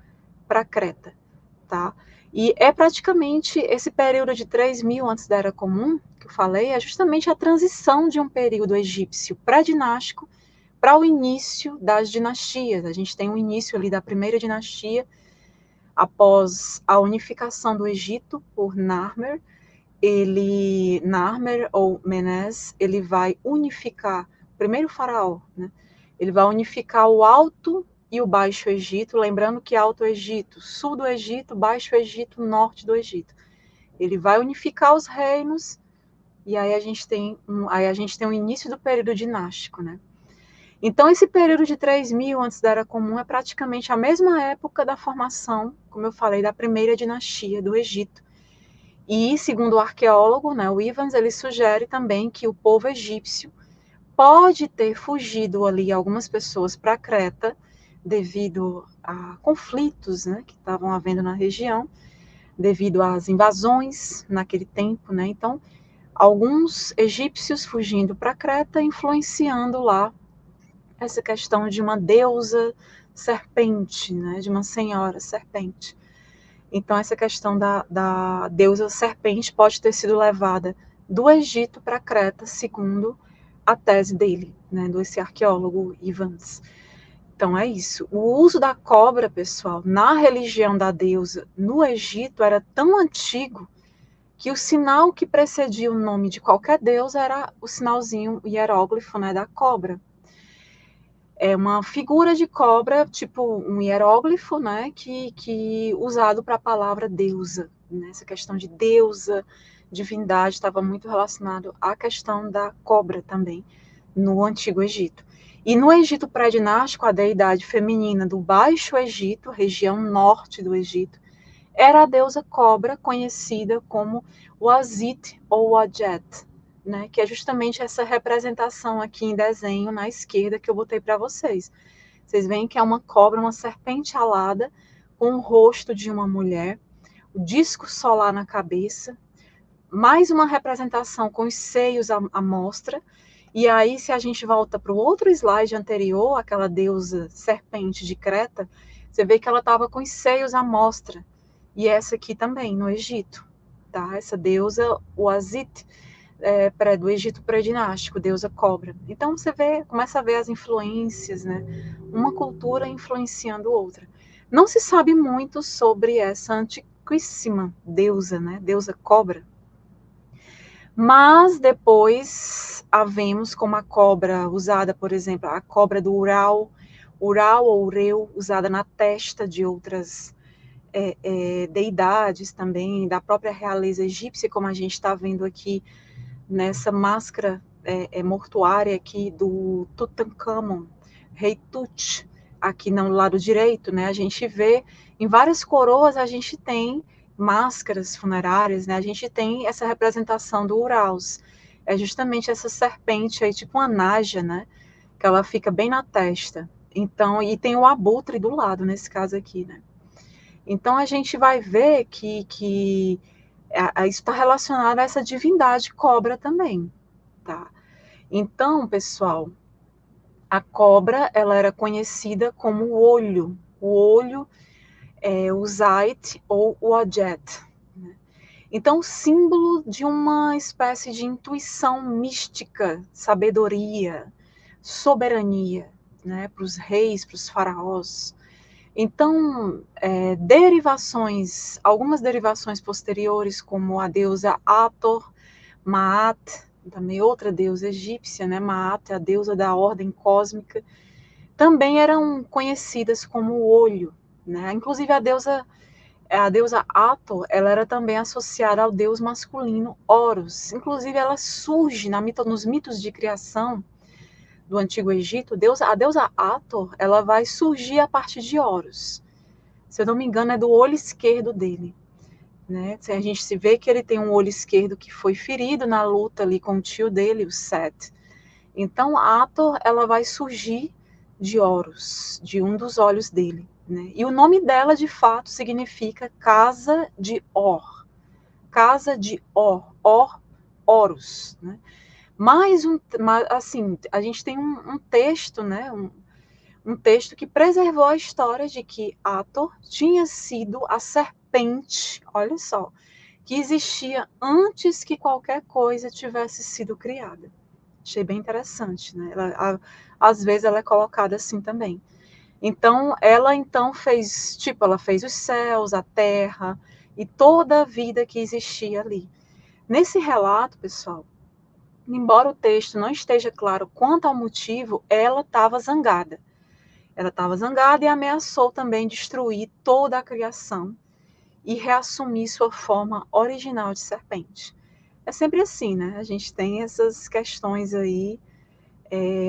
para Creta, tá? E é praticamente esse período de 3000 antes da Era Comum, que eu falei, é justamente a transição de um período egípcio pré-dinástico para o início das dinastias. A gente tem o início ali da primeira dinastia, após a unificação do Egito por Narmer. Narmer ou Menes, ele vai unificar, o primeiro faraó, né? Ele vai unificar o Alto e o Baixo Egito, lembrando que Alto Egito, sul do Egito, Baixo Egito, norte do Egito. Ele vai unificar os reinos, e aí a gente tem o início do período dinástico, né? Então, esse período de 3000 antes da Era Comum é praticamente a mesma época da formação, como eu falei, da primeira dinastia do Egito. E, segundo o arqueólogo, né, o Evans, ele sugere também que o povo egípcio pode ter fugido ali, algumas pessoas, para Creta, devido a conflitos, né, que estavam havendo na região, devido às invasões naquele tempo, né? Então, alguns egípcios fugindo para Creta, influenciando lá essa questão de uma deusa serpente, né, de uma senhora serpente. Então, essa questão da deusa serpente pode ter sido levada do Egito para Creta, segundo a tese dele, né, desse arqueólogo Evans. Então, é isso. O uso da cobra, pessoal, na religião da deusa no Egito era tão antigo que o sinal que precedia o nome de qualquer deus era o sinalzinho, o hieróglifo, né, da cobra. É uma figura de cobra, tipo um hieróglifo, né, que usado para a palavra deusa. Né? Essa questão de deusa, divindade, estava muito relacionado à questão da cobra também, no Antigo Egito. E no Egito pré-dinástico, a deidade feminina do Baixo Egito, região norte do Egito, era a deusa cobra, conhecida como Wazit ou Wadjet, né, que é justamente essa representação aqui em desenho na esquerda que eu botei para vocês. Vocês veem que é uma cobra, uma serpente alada, com o rosto de uma mulher, o disco solar na cabeça, mais uma representação com os seios à mostra. E aí, se a gente volta para o outro slide anterior, aquela deusa serpente de Creta, você vê que ela estava com os seios à mostra. E essa aqui também, no Egito, tá? Essa deusa, o Azit, do Egito pré-dinástico, deusa cobra. Então você começa a ver as influências, né? Uma cultura influenciando outra. Não se sabe muito sobre essa antiquíssima deusa, né? Deusa cobra. Mas depois havemos como a cobra usada, por exemplo, a cobra do Ural ou Ureu, usada na testa de outras deidades também, da própria realeza egípcia, como a gente está vendo aqui nessa máscara mortuária aqui do Tutankhamon, rei Tut, aqui no lado direito, né? A gente vê em várias coroas, a gente tem máscaras funerárias, né? A gente tem essa representação do Uraus, é justamente essa serpente aí, tipo uma naja, né? Que ela fica bem na testa. Então, e tem o abutre do lado, nesse caso aqui, né? Então a gente vai ver que isso está relacionado a essa divindade cobra também, tá? Então, pessoal, a cobra, ela era conhecida como o olho o Zait ou o Ajet, né? Então, símbolo de uma espécie de intuição mística, sabedoria, soberania, né, para os reis, para os faraós. Então, algumas derivações posteriores, como a deusa Hathor, Maat, também outra deusa egípcia, né? Maat é a deusa da ordem cósmica, também eram conhecidas como o olho, né? Inclusive a deusa Hathor, ela era também associada ao deus masculino Horus. Inclusive ela surge nos mitos de criação do Antigo Egito. A deusa Hathor, ela vai surgir a partir de Horus. Se eu não me engano, é do olho esquerdo dele, né? A gente se vê que ele tem um olho esquerdo que foi ferido na luta ali com o tio dele, o Set. Então, Hathor, ela vai surgir de Horus, de um dos olhos dele, né? E o nome dela, de fato, significa casa de Or. Casa de Horus, né? Assim, a gente tem um texto, né? Um texto que preservou a história de que Hathor tinha sido a serpente, olha só, que existia antes que qualquer coisa tivesse sido criada. Achei bem interessante, né? Às vezes ela é colocada assim também. Então, ela fez, ela fez os céus, a terra e toda a vida que existia ali. Nesse relato, pessoal, embora o texto não esteja claro quanto ao motivo, ela estava zangada. Ela estava zangada e ameaçou também destruir toda a criação e reassumir sua forma original de serpente. É sempre assim, né? A gente tem essas questões aí.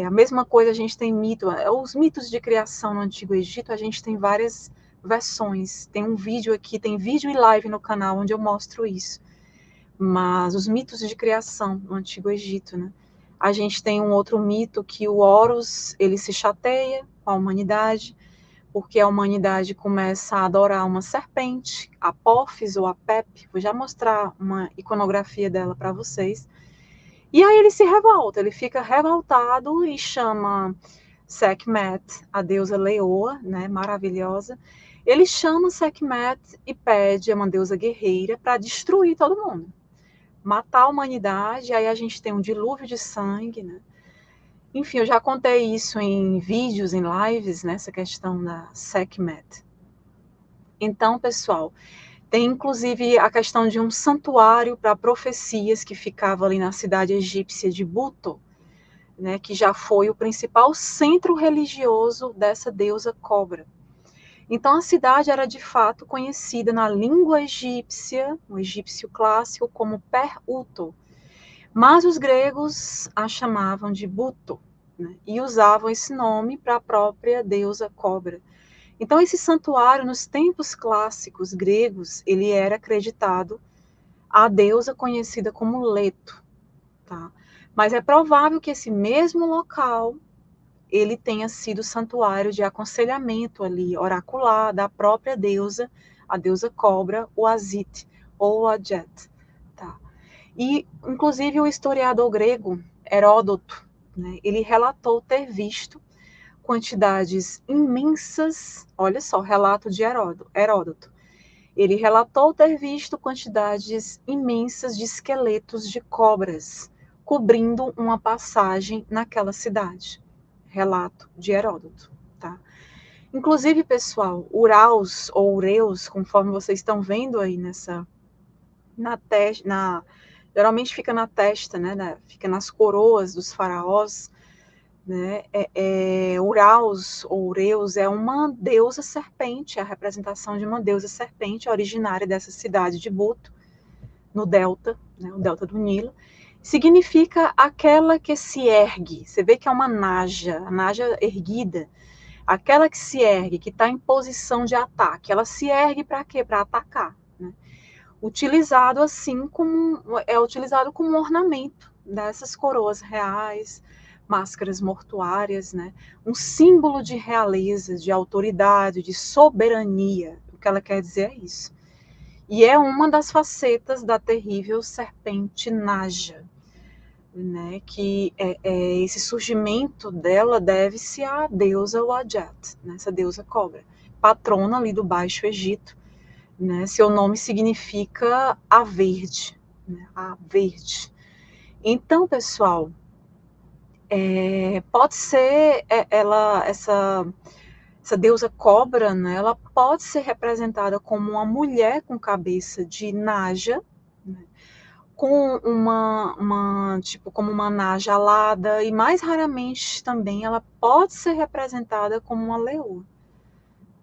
A mesma coisa a gente tem os mitos de criação no Antigo Egito, a gente tem várias versões. Tem um vídeo aqui, tem vídeo e live no canal onde eu mostro isso. Mas os mitos de criação no Antigo Egito, né? A gente tem um outro mito que o Horus, ele se chateia com a humanidade, porque a humanidade começa a adorar uma serpente, a Apófis ou a Pep. Vou já mostrar uma iconografia dela para vocês. E aí ele se revolta, ele fica revoltado e chama Sekhmet, a deusa leoa, né, maravilhosa. Ele chama Sekhmet e pede a uma deusa guerreira para destruir todo mundo, matar a humanidade. Aí a gente tem um dilúvio de sangue, né? Enfim, eu já contei isso em vídeos, em lives, né, essa questão da Sekhmet. Então, pessoal, tem inclusive a questão de um santuário para profecias que ficava ali na cidade egípcia de Buto, né, que já foi o principal centro religioso dessa deusa cobra. Então a cidade era de fato conhecida na língua egípcia, no egípcio clássico, como Per-Uto, mas os gregos a chamavam de Buto, né, e usavam esse nome para a própria deusa cobra. Então, esse santuário, nos tempos clássicos gregos, ele era acreditado à deusa conhecida como Leto, tá? Mas é provável que esse mesmo local ele tenha sido santuário de aconselhamento ali, oracular, da própria deusa, a deusa cobra, o Azit, ou o Adjet, tá? E, inclusive, o historiador grego, Heródoto, né, ele relatou ter visto quantidades imensas, olha só, relato de Heródoto, ele relatou ter visto quantidades imensas de esqueletos de cobras cobrindo uma passagem naquela cidade. Relato de Heródoto, tá? Inclusive, pessoal, Uraus ou Ureus, conforme vocês estão vendo aí geralmente fica na testa, né? Fica nas coroas dos faraós, né? Uraus ou Ureus é uma deusa serpente, a representação de uma deusa serpente originária dessa cidade de Buto, no delta, né, o delta do Nilo. Significa aquela que se ergue. Você vê que é uma naja, a naja erguida, aquela que se ergue, que está em posição de ataque. Ela se ergue para quê? Para atacar, né? Utilizado assim como é utilizado como ornamento dessas coroas reais, máscaras mortuárias, né? Um símbolo de realeza, de autoridade, de soberania. O que ela quer dizer é isso. E é uma das facetas da terrível serpente Naja, né? Que esse surgimento dela deve-se à deusa Wadjet, né? Essa deusa cobra, patrona ali do Baixo Egito, né? Seu nome significa a verde, né? A verde. Então, pessoal, pode ser essa deusa cobra, né? Ela pode ser representada como uma mulher com cabeça de naja, né? Com como uma naja alada, e mais raramente também ela pode ser representada como uma leoa.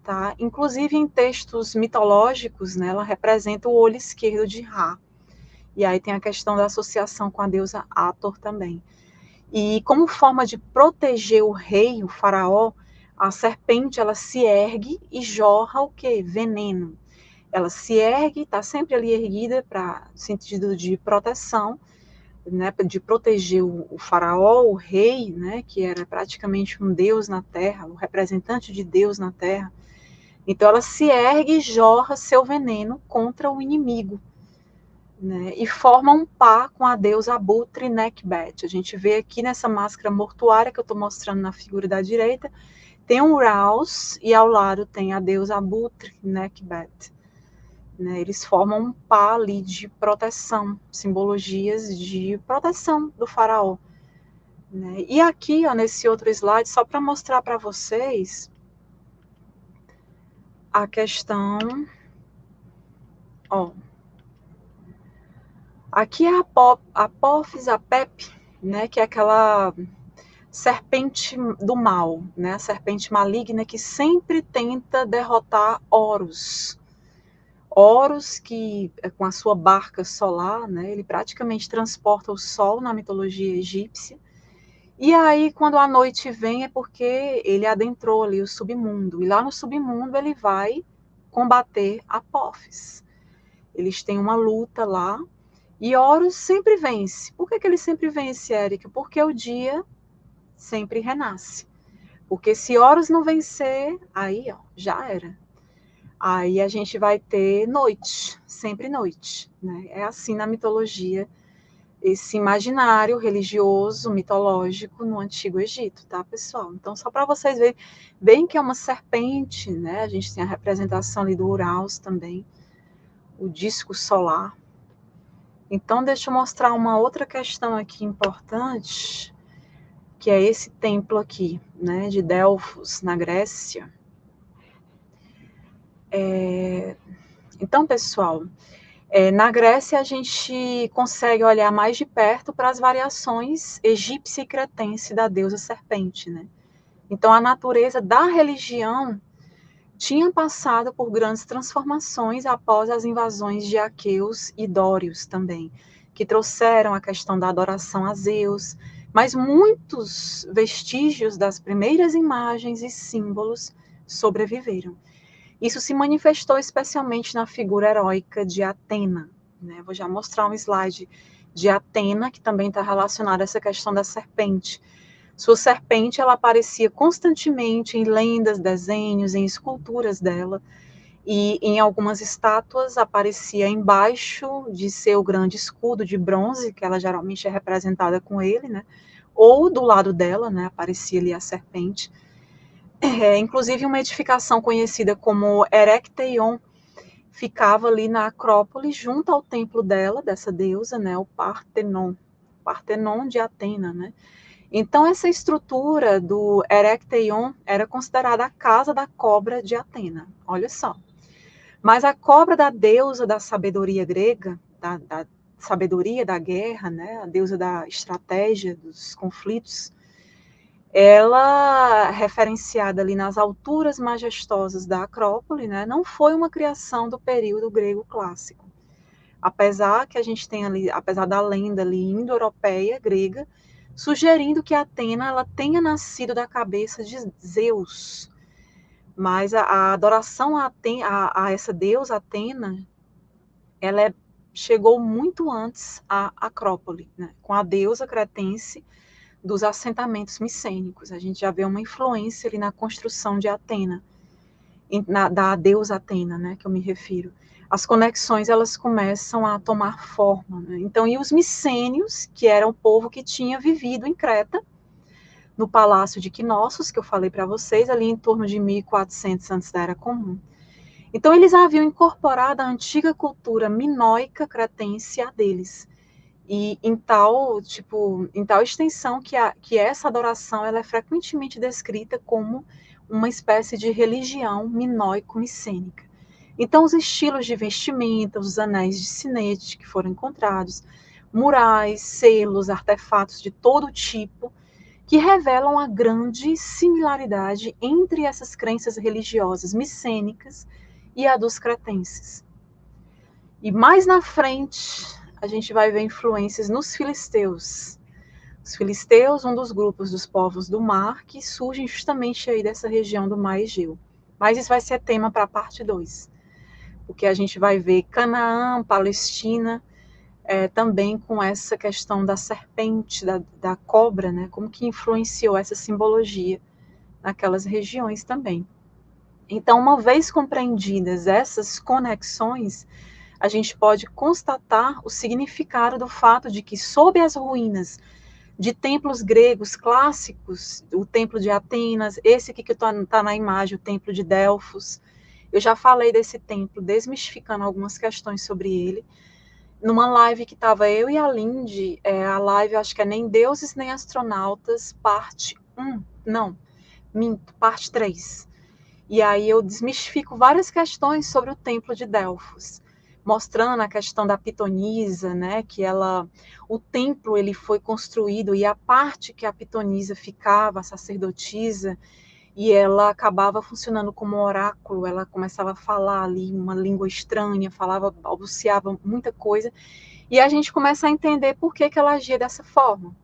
Tá? Inclusive em textos mitológicos, né, ela representa o olho esquerdo de Ra. E aí tem a questão da associação com a deusa Hathor também. E como forma de proteger o rei, o faraó, a serpente ela se ergue e jorra o quê? Veneno. Ela se ergue, está sempre ali erguida para sentido de proteção, né, de proteger o faraó, o rei, né, que era praticamente um deus na terra, o representante de Deus na terra. Então ela se ergue e jorra seu veneno contra o inimigo, né, e forma um par com a deusa Abutre Nekbet. A gente vê aqui nessa máscara mortuária que eu estou mostrando na figura da direita, tem um Raus e ao lado tem a deusa Abutre Nekbet. Né, eles formam um par ali de proteção, simbologias de proteção do faraó. Né? E aqui, ó, nesse outro slide, só para mostrar para vocês a questão, ó, aqui é a Apophis Apep, né, que é aquela serpente do mal, né, a serpente maligna que sempre tenta derrotar Horus. Horus, que com a sua barca solar, né, ele praticamente transporta o sol na mitologia egípcia. E aí, quando a noite vem, é porque ele adentrou ali o submundo. E lá no submundo ele vai combater Apophis. Eles têm uma luta lá. E Horus sempre vence. Por que ele sempre vence, Érica? Porque o dia sempre renasce. Porque se Horus não vencer, aí ó, já era. Aí a gente vai ter noite, sempre noite. Né? É assim na mitologia, esse imaginário religioso, mitológico no Antigo Egito, tá, pessoal? Então, só para vocês verem, bem que é uma serpente, né? A gente tem a representação ali do Uraus também, o disco solar. Então, deixa eu mostrar uma outra questão aqui importante, que é esse templo aqui, né, de Delfos, na Grécia. Então, pessoal, na Grécia a gente consegue olhar mais de perto para as variações egípcia e cretense da deusa serpente, né? Então, a natureza da religião tinha passado por grandes transformações após as invasões de aqueus e dórios também, que trouxeram a questão da adoração a Zeus, mas muitos vestígios das primeiras imagens e símbolos sobreviveram. Isso se manifestou especialmente na figura heróica de Atena, né? Vou já mostrar um slide de Atena, que também está relacionado a essa questão da serpente. Sua serpente, ela aparecia constantemente em lendas, desenhos, em esculturas dela, e em algumas estátuas aparecia embaixo de seu grande escudo de bronze, que ela geralmente é representada com ele, né? Ou do lado dela, né? Aparecia ali a serpente. Inclusive uma edificação conhecida como Erechtheion ficava ali na Acrópole, junto ao templo dela, dessa deusa, né? O Partenon de Atena, né? Então, essa estrutura do Erechtheion era considerada a casa da cobra de Atena. Olha só. Mas a cobra da deusa da sabedoria grega, da sabedoria da guerra, né, a deusa da estratégia, dos conflitos, ela, referenciada ali nas alturas majestosas da Acrópole, né, não foi uma criação do período grego clássico. Apesar que a gente tem ali, apesar da lenda ali indo-europeia, grega, sugerindo que Atena ela tenha nascido da cabeça de Zeus, mas a adoração a essa deusa Atena, ela chegou muito antes à Acrópole, né, com a deusa cretense dos assentamentos micênicos. A gente já vê uma influência ali na construção de Atena, da deusa Atena, né, que eu me refiro. As conexões elas começam a tomar forma, né? Então, e os micênios, que era o povo que tinha vivido em Creta, no palácio de Knossos, que eu falei para vocês, ali em torno de 1400 antes da Era Comum. Então, eles haviam incorporado a antiga cultura minoica cretense a deles. E em tal extensão que essa adoração ela é frequentemente descrita como uma espécie de religião minoico-micênica. Então, os estilos de vestimenta, os anéis de sinete que foram encontrados, murais, selos, artefatos de todo tipo, que revelam a grande similaridade entre essas crenças religiosas micênicas e a dos cretenses. E mais na frente, a gente vai ver influências nos filisteus. Os filisteus, um dos grupos dos povos do mar, que surgem justamente aí dessa região do mar Egeu. Mas isso vai ser tema para a parte 2. Porque a gente vai ver Canaã, Palestina, também com essa questão da serpente, da cobra, né? Como que influenciou essa simbologia naquelas regiões também. Então, uma vez compreendidas essas conexões, a gente pode constatar o significado do fato de que, sob as ruínas de templos gregos clássicos, o templo de Atenas, esse aqui que está na imagem, o templo de Delfos, eu já falei desse templo, desmistificando algumas questões sobre ele, numa live que estava eu e a Lindy, a live acho que é Nem Deuses Nem Astronautas, parte 1, não, minto, parte 3. E aí eu desmistifico várias questões sobre o templo de Delfos, mostrando a questão da pitonisa, né, que o templo ele foi construído e a parte que a pitonisa ficava, a sacerdotisa, e ela acabava funcionando como um oráculo, ela começava a falar ali uma língua estranha, balbuciava muita coisa, e a gente começa a entender por que ela agia dessa forma.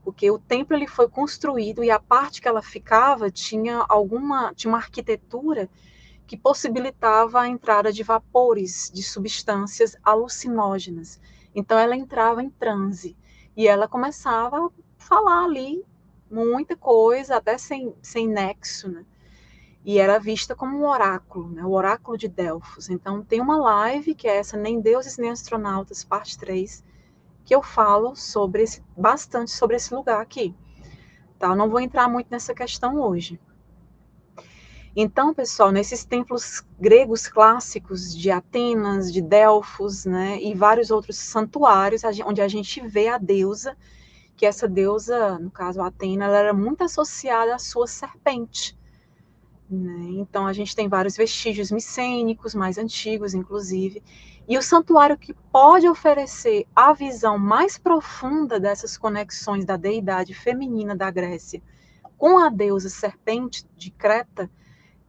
Porque o templo ele foi construído e a parte que ela ficava tinha uma arquitetura que possibilitava a entrada de vapores, de substâncias alucinógenas. Então ela entrava em transe e ela começava a falar ali muita coisa, até sem nexo, né? E era vista como um oráculo, né? O oráculo de Delfos. Então tem uma live que é essa Nem Deuses Nem Astronautas, parte 3, que eu falo bastante sobre esse lugar aqui. Tá? Eu não vou entrar muito nessa questão hoje. Então, pessoal, nesses templos gregos clássicos de Atenas, de Delfos, né, e vários outros santuários, onde a gente vê a deusa, que essa deusa, no caso a Atena, ela era muito associada à sua serpente. Né? Então, a gente tem vários vestígios micênicos, mais antigos, inclusive, e o santuário que pode oferecer a visão mais profunda dessas conexões da deidade feminina da Grécia com a deusa serpente de Creta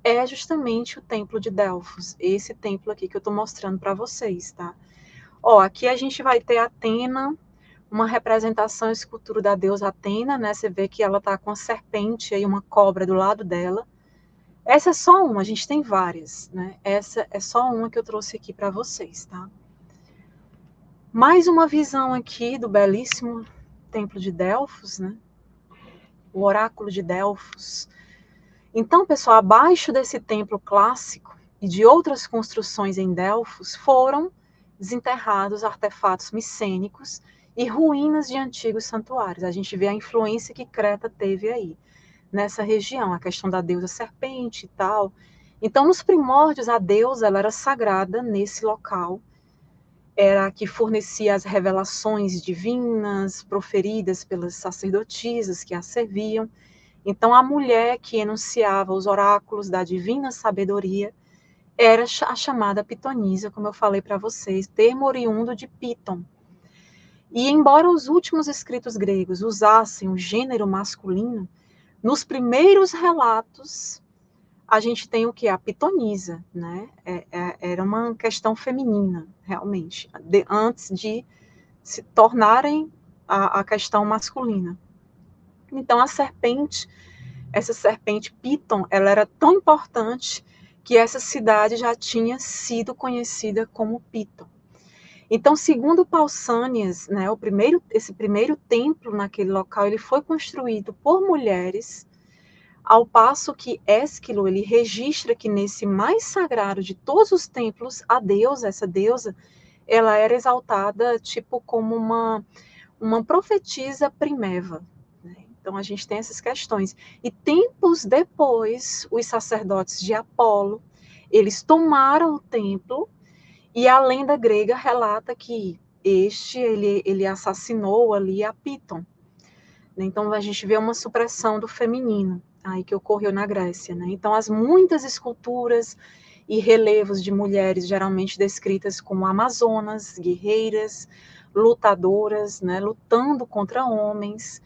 é justamente o templo de Delfos, esse templo aqui que eu estou mostrando para vocês, tá? Ó, aqui a gente vai ter Atena, uma representação, escultura da deusa Atena, né? Você vê que ela está com a serpente aí, uma cobra do lado dela. Essa é só uma, a gente tem várias, né? Essa é só uma que eu trouxe aqui para vocês, tá? Mais uma visão aqui do belíssimo Templo de Delfos, né? O Oráculo de Delfos. Então, pessoal, abaixo desse templo clássico e de outras construções em Delfos foram desenterrados artefatos micênicos e ruínas de antigos santuários. A gente vê a influência que Creta teve aí, nessa região, a questão da deusa serpente e tal. Então, nos primórdios, a deusa ela era sagrada nesse local, era a que fornecia as revelações divinas proferidas pelas sacerdotisas que a serviam. Então, a mulher que enunciava os oráculos da divina sabedoria era a chamada pitonisa, como eu falei para vocês, termo oriundo de Piton. E embora os últimos escritos gregos usassem o gênero masculino, nos primeiros relatos a gente tem o que? A pitonisa, né? Era uma questão feminina, realmente, antes de se tornarem a questão masculina. Então, a serpente, essa serpente Piton, ela era tão importante que essa cidade já tinha sido conhecida como Piton. Então, segundo Pausânias, né, esse primeiro templo naquele local, ele foi construído por mulheres, ao passo que Ésquilo, ele registra que nesse mais sagrado de todos os templos, a deusa, essa deusa, ela era exaltada tipo como uma profetisa primeva. Né? Então a gente tem essas questões. E tempos depois, os sacerdotes de Apolo, eles tomaram o templo e a lenda grega relata que ele assassinou ali a Piton. Então a gente vê uma supressão do feminino aí que ocorreu na Grécia, né? Então as muitas esculturas e relevos de mulheres geralmente descritas como amazonas, guerreiras, lutadoras, né, lutando contra homens,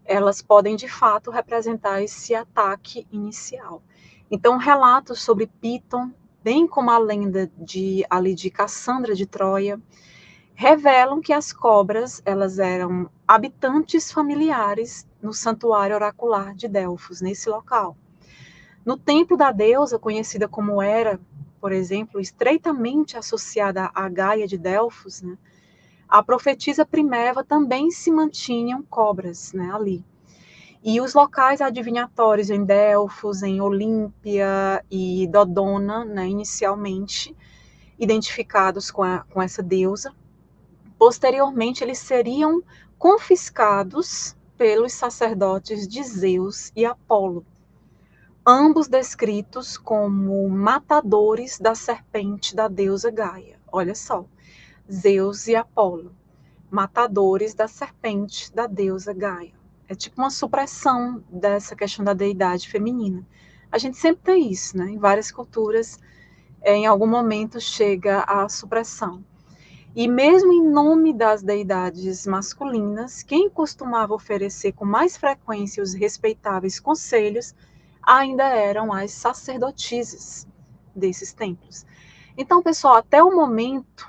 elas podem de fato representar esse ataque inicial. Então relatos sobre Piton, bem como a lenda de Cassandra de Troia, revelam que as cobras elas eram habitantes familiares no santuário oracular de Delfos, nesse local. No templo da deusa, conhecida como Hera, por exemplo, estreitamente associada à Gaia de Delfos, né, a profetisa Primeva também se mantinham cobras, né, ali. E os locais adivinhatórios em Delfos, em Olímpia e Dodona, né, inicialmente identificados com essa deusa, posteriormente eles seriam confiscados pelos sacerdotes de Zeus e Apolo, ambos descritos como matadores da serpente da deusa Gaia. Olha só, Zeus e Apolo, matadores da serpente da deusa Gaia. É tipo uma supressão dessa questão da deidade feminina. A gente sempre tem isso, né? Em várias culturas, em algum momento chega a supressão. E mesmo em nome das deidades masculinas, quem costumava oferecer com mais frequência os respeitáveis conselhos ainda eram as sacerdotisas desses templos. Então, pessoal, até o momento,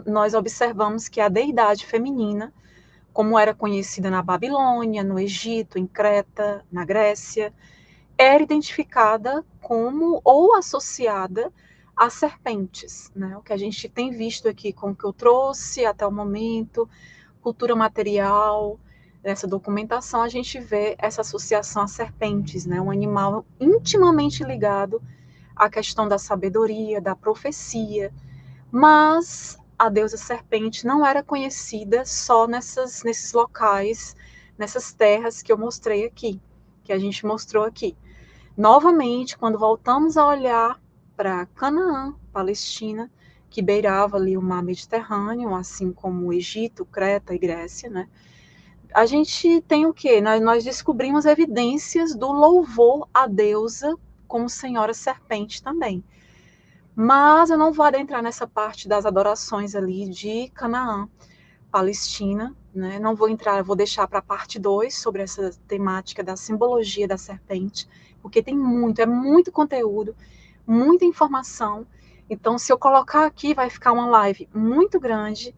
nós observamos que a deidade feminina, como era conhecida na Babilônia, no Egito, em Creta, na Grécia, era identificada como ou associada a serpentes, né? O que a gente tem visto aqui com o que eu trouxe até o momento, cultura material, nessa documentação, a gente vê essa associação a serpentes, né? Um animal intimamente ligado à questão da sabedoria, da profecia, mas a deusa serpente não era conhecida só nesses locais, nessas terras que eu mostrei aqui, que a gente mostrou aqui. Novamente, quando voltamos a olhar para Canaã, Palestina, que beirava ali o mar Mediterrâneo, assim como o Egito, Creta e Grécia, né? A gente tem o quê? Nós descobrimos evidências do louvor à deusa como Senhora Serpente também. Mas eu não vou adentrar nessa parte das adorações ali de Canaã, Palestina, né? Não vou entrar, eu vou deixar para a parte 2 sobre essa temática da simbologia da serpente, porque tem é muito conteúdo, muita informação. Então, se eu colocar aqui, vai ficar uma live muito grande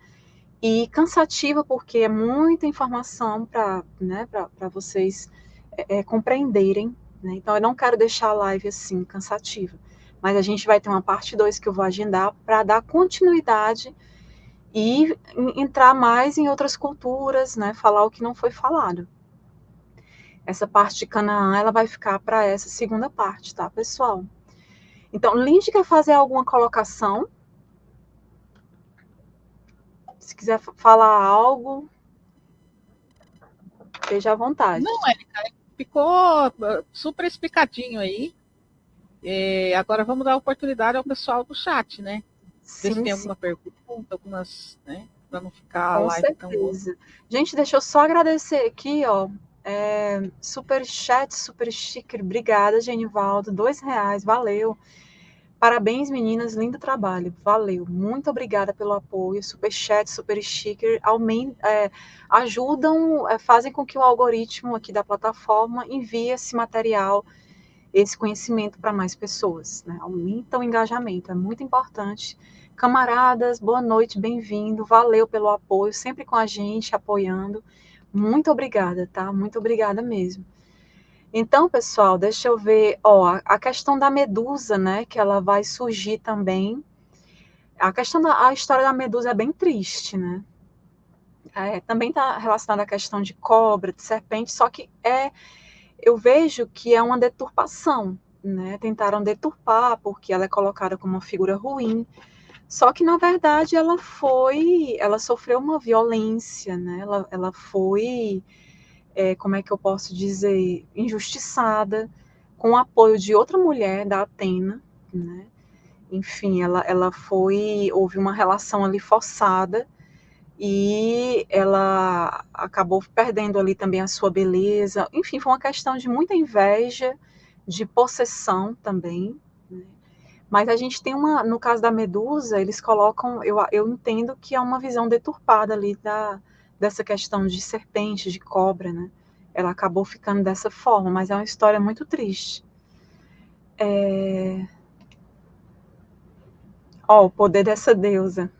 e cansativa, porque é muita informação para, né, para vocês compreenderem né? Então, eu não quero deixar a live assim, cansativa. Mas a gente vai ter uma parte 2 que eu vou agendar para dar continuidade e entrar mais em outras culturas, né? Falar o que não foi falado. Essa parte de Canaã, ela vai ficar para essa segunda parte, tá, pessoal? Então, Lindy quer fazer alguma colocação? Se quiser falar algo, esteja à vontade. Não, Érica, ficou super explicadinho aí. Agora vamos dar oportunidade ao pessoal do chat, né? Ver se Sim, tem sim. alguma pergunta, algumas, né? Para não ficar a Com live tão longa. certeza. Gente, deixa eu só agradecer aqui, ó. Super chat, super sticker. Obrigada, Genivaldo. R$2, valeu. Parabéns, meninas, lindo trabalho. Valeu. Muito obrigada pelo apoio. Super chat, super sticker. Ajudam, fazem com que o algoritmo aqui da plataforma envie esse material, esse conhecimento para mais pessoas, né? Aumenta o engajamento, é muito importante. Camaradas, boa noite, bem-vindo, valeu pelo apoio, sempre com a gente, apoiando. Muito obrigada, tá? Muito obrigada mesmo. Então, pessoal, deixa eu ver, ó, a questão da Medusa, né, que ela vai surgir também. A história da Medusa é bem triste, né? Também está relacionada à questão de cobra, de serpente, só que eu vejo que é uma deturpação, né? Tentaram deturpar porque ela é colocada como uma figura ruim, só que na verdade ela sofreu uma violência, né? Ela foi, como é que eu posso dizer, injustiçada, com o apoio de outra mulher, da Atena, né? Enfim, houve uma relação ali forçada, e ela acabou perdendo ali também a sua beleza. Enfim, foi uma questão de muita inveja, de possessão também, né? Mas a gente tem no caso da Medusa, eles colocam, eu entendo que é uma visão deturpada ali dessa questão de serpente, de cobra, né? Ela acabou ficando dessa forma, mas é uma história muito triste. O poder dessa deusa.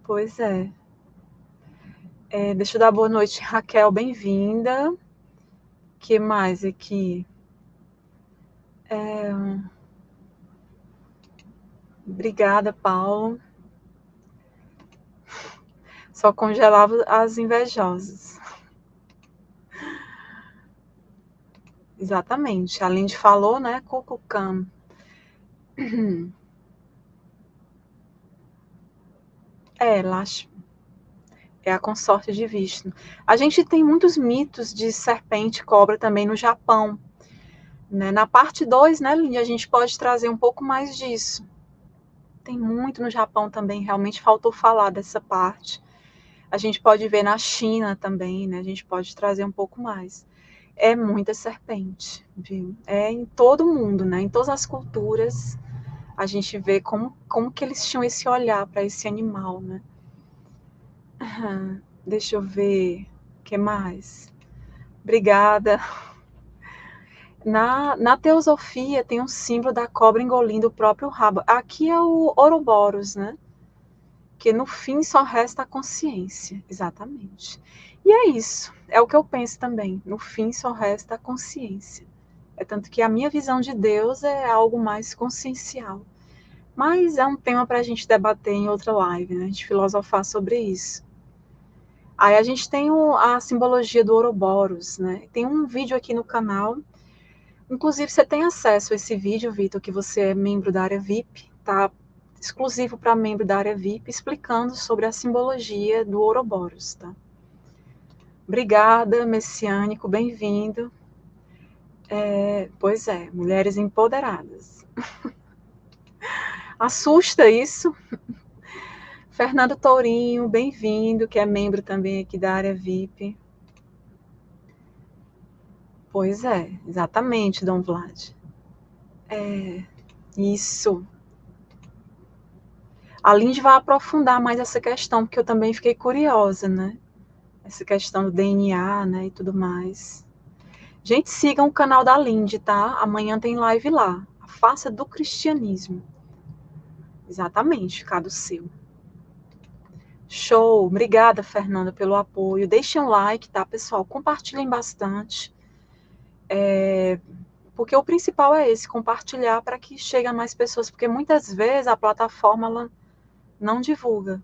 Pois é. Deixa eu dar boa noite, Raquel, bem-vinda. Que mais aqui? Obrigada, Paulo. Só congelava as invejosas. Exatamente. A Lindy falou, né? Cucucam. Lakshmi. É a consorte de Vishnu. A gente tem muitos mitos de serpente e cobra também no Japão, né? Na parte 2, né, Lindy, a gente pode trazer um pouco mais disso. Tem muito no Japão também, realmente faltou falar dessa parte. A gente pode ver na China também, né? A gente pode trazer um pouco mais. É muita serpente, viu? É em todo mundo, né? Em todas as culturas, a gente vê como que eles tinham esse olhar para esse animal, né? Deixa eu ver, o que mais? Obrigada. Na teosofia tem um símbolo da cobra engolindo o próprio rabo. Aqui é o Ouroboros, né? Que no fim só resta a consciência, exatamente. E é isso, é o que eu penso também. No fim só resta a consciência. É tanto que a minha visão de Deus é algo mais consciencial. Mas é um tema para a gente debater em outra live, né? A gente filosofar sobre isso. Aí a gente tem a simbologia do Ouroboros, né? Tem um vídeo aqui no canal. Inclusive, você tem acesso a esse vídeo, Vitor, que você é membro da área VIP, tá? Exclusivo para membro da área VIP, explicando sobre a simbologia do Ouroboros, tá? Obrigada, Messiânico, bem-vindo. Pois é, mulheres empoderadas. Assusta isso. Fernando Tourinho, bem-vindo, que é membro também aqui da área VIP. Pois é, exatamente, Dom Vlad. Isso. A Lindy vai aprofundar mais essa questão, porque eu também fiquei curiosa, né? Essa questão do DNA, né, e tudo mais. Gente, sigam o canal da Lindy, tá? Amanhã tem live lá. A face do cristianismo. Exatamente, cada seu. Show. Obrigada, Fernanda, pelo apoio. Deixem um like, tá, pessoal? Compartilhem bastante. Porque o principal é esse, compartilhar para que chegue a mais pessoas, porque muitas vezes a plataforma ela não divulga.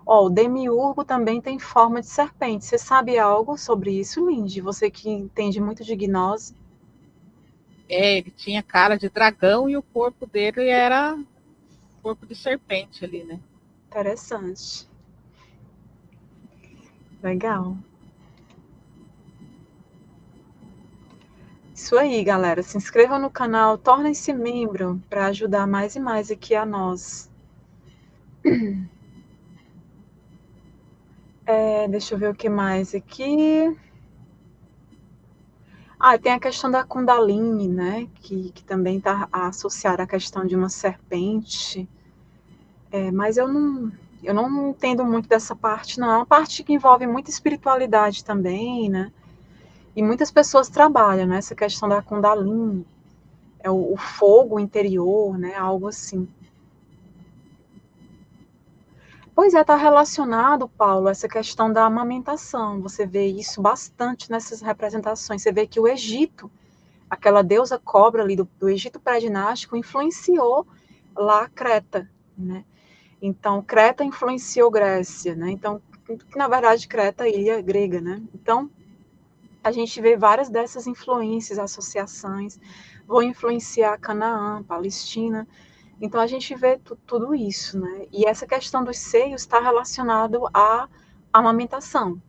O demiurgo também tem forma de serpente. Você sabe algo sobre isso, Lindy? Você que entende muito de gnose. Ele tinha cara de dragão e o corpo dele era corpo de serpente ali, né? Interessante. Legal. Isso aí, galera. Se inscrevam no canal, tornem-se membro para ajudar mais e mais aqui a nós. Deixa eu ver o que mais aqui. Tem a questão da Kundalini, né? Que também está associada à questão de uma serpente. Mas eu não entendo muito dessa parte, não. É uma parte que envolve muita espiritualidade também, né? E muitas pessoas trabalham nessa questão da Kundalini. É o fogo interior, né? Algo assim. Pois é, está relacionado, Paulo, essa questão da amamentação. Você vê isso bastante nessas representações. Você vê que o Egito, aquela deusa cobra ali do Egito pré-dinástico, influenciou lá Creta, né? Então, Creta influenciou Grécia, né? Então, na verdade, Creta é ilha grega, né? Então, a gente vê várias dessas influências, associações, vão influenciar Canaã, Palestina. Então, a gente vê tudo isso, né? E essa questão dos seios está relacionado à amamentação,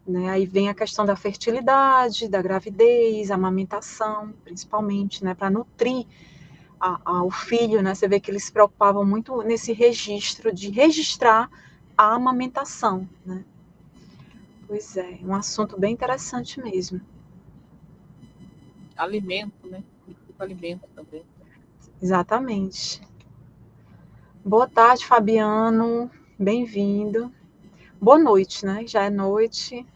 né? Aí vem a questão da fertilidade, da gravidez, a amamentação, principalmente, né? Para nutrir o filho, né? Você vê que eles se preocupavam muito nesse registro, de registrar a amamentação, né? Pois é, um assunto bem interessante mesmo. Alimento, né? Alimento também. Exatamente. Boa tarde, Fabiano. Bem-vindo. Boa noite, né? Já é noite.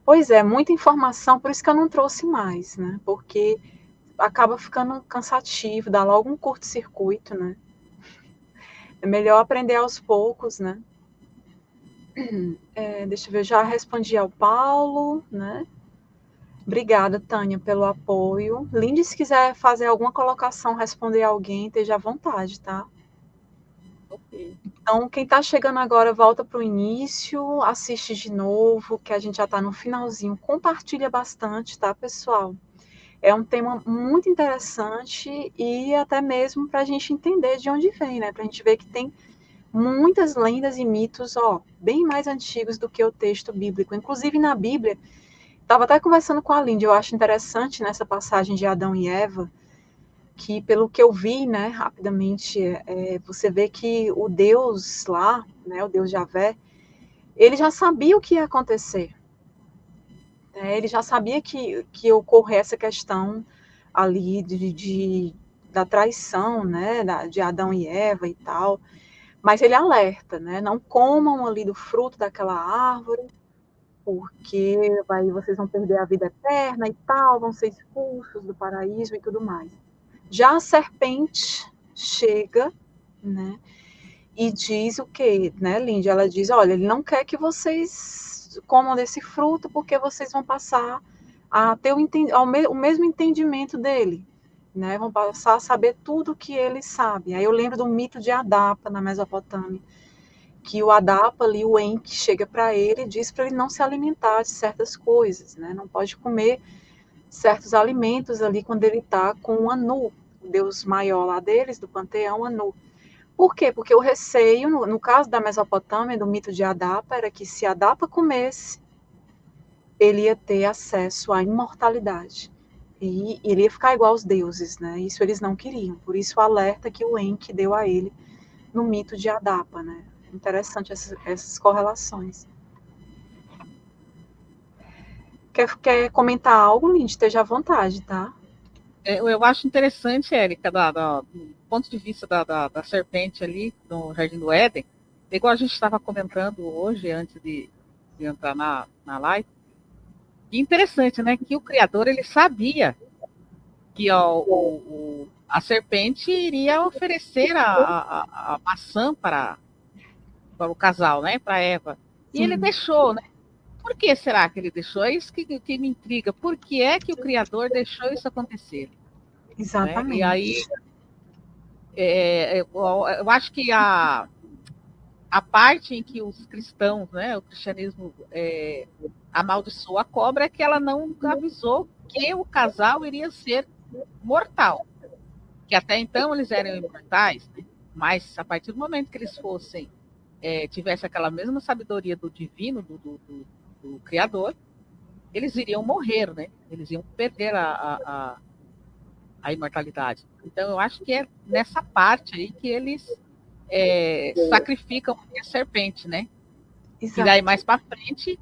Pois é, muita informação, por isso que eu não trouxe mais, né? Porque acaba ficando cansativo, dá logo um curto-circuito, né? É melhor aprender aos poucos, né? Deixa eu ver, já respondi ao Paulo, né? Obrigada, Tânia, pelo apoio. Lindy, se quiser fazer alguma colocação, responder a alguém, esteja à vontade, tá? Okay. Então, quem está chegando agora, volta para o início, assiste de novo, que a gente já está no finalzinho. Compartilha bastante, tá, pessoal? É um tema muito interessante e até mesmo para a gente entender de onde vem, né? Para a gente ver que tem muitas lendas e mitos, bem mais antigos do que o texto bíblico. Inclusive na Bíblia, estava até conversando com a Lindy, eu acho interessante nessa passagem de Adão e Eva, que pelo que eu vi, né, rapidamente, você vê que o Deus lá, né, o Deus Javé, ele já sabia o que ia acontecer. Né, ele já sabia que ia ocorrer essa questão ali da traição, né, de Adão e Eva e tal. Mas ele alerta, né, não comam ali do fruto daquela árvore, porque vocês vão perder a vida eterna e tal, vão ser expulsos do paraíso e tudo mais. Já a serpente chega, né, e diz o quê, né, Lindy? Ela diz, olha, ele não quer que vocês comam desse fruto, porque vocês vão passar a ter o mesmo entendimento dele, né, vão passar a saber tudo o que ele sabe. Aí eu lembro do mito de Adapa, na Mesopotâmia, que o Adapa ali, o Enki, chega para ele e diz para ele não se alimentar de certas coisas, né, não pode comer certos alimentos ali quando ele está com o Anu, o deus maior lá deles, do panteão Anu. Por quê? Porque o receio, no caso da Mesopotâmia, do mito de Adapa, era que se Adapa comesse, ele ia ter acesso à imortalidade. E ele ia ficar igual aos deuses, né? Isso eles não queriam. Por isso o alerta que o Enki deu a ele no mito de Adapa, né? Interessante essas correlações. Quer comentar algo, Lindy? Esteja à vontade, tá? Eu acho interessante, Érica, do ponto de vista da serpente ali no Jardim do Éden, igual a gente estava comentando hoje, antes de entrar na live, e interessante, né, que o Criador, ele sabia que a serpente iria oferecer maçã para o casal, né, para Eva, e ele deixou, né, Por que será que ele deixou? É isso que me intriga. Por que é que o Criador deixou isso acontecer? Né? E aí, Exatamente. eu acho que a parte em que os cristãos, né, o cristianismo amaldiçoou a cobra é que ela não avisou que o casal iria ser mortal. Que até então eles eram imortais, né? Mas a partir do momento que eles tivessem aquela mesma sabedoria do divino, do Criador, eles iriam morrer, né? Eles iam perder a imortalidade. Então eu acho que é nessa parte aí que eles sacrificam a serpente, né? Exato. E daí mais para frente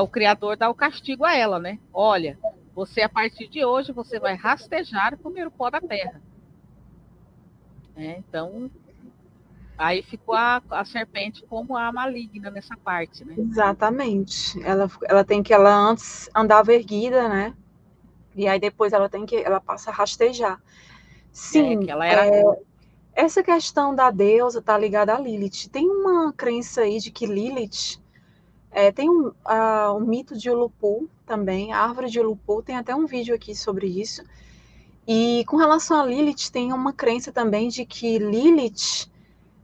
o Criador dá o castigo a ela, né? Olha, você a partir de hoje você vai rastejar e comer o pó da terra. Então aí ficou a serpente como a maligna nessa parte, né? Exatamente. Ela antes andava erguida, né? E aí depois ela passa a rastejar. Sim, Que ela era essa questão da deusa está ligada a Lilith. Tem uma crença aí de que Lilith tem um mito de Ulupu também, a árvore de Ulupu, tem até um vídeo aqui sobre isso. E com relação a Lilith, tem uma crença também de que Lilith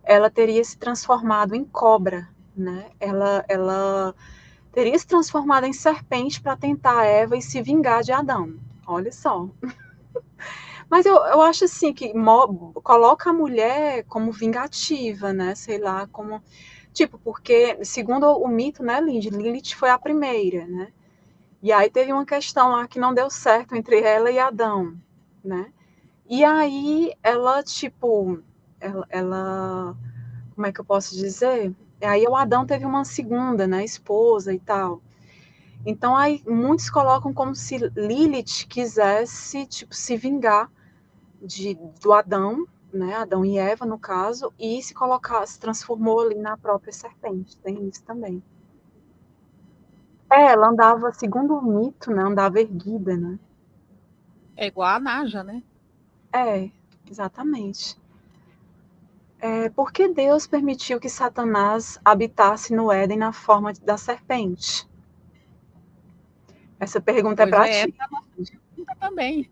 ela teria se transformado em cobra, né? Ela teria se transformado em serpente para tentar Eva e se vingar de Adão. Olha só. Mas eu acho assim que coloca a mulher como vingativa, né? Sei lá, como. Tipo, porque, segundo o mito, né, Lilith foi a primeira, né? E aí teve uma questão lá que não deu certo entre ela e Adão, né? E aí ela, tipo, ela como é que eu posso dizer? Aí o Adão teve uma segunda, né, esposa e tal. Então aí muitos colocam como se Lilith quisesse, tipo, se vingar do Adão, né, Adão e Eva no caso, e se transformou ali na própria serpente. Tem isso também. Ela andava, segundo o mito, né, andava erguida, né? É igual a Naja, né? Exatamente. Por que Deus permitiu que Satanás habitasse no Éden na forma da serpente? Essa pergunta é Pois para é, ti. essa é a nossa pergunta também.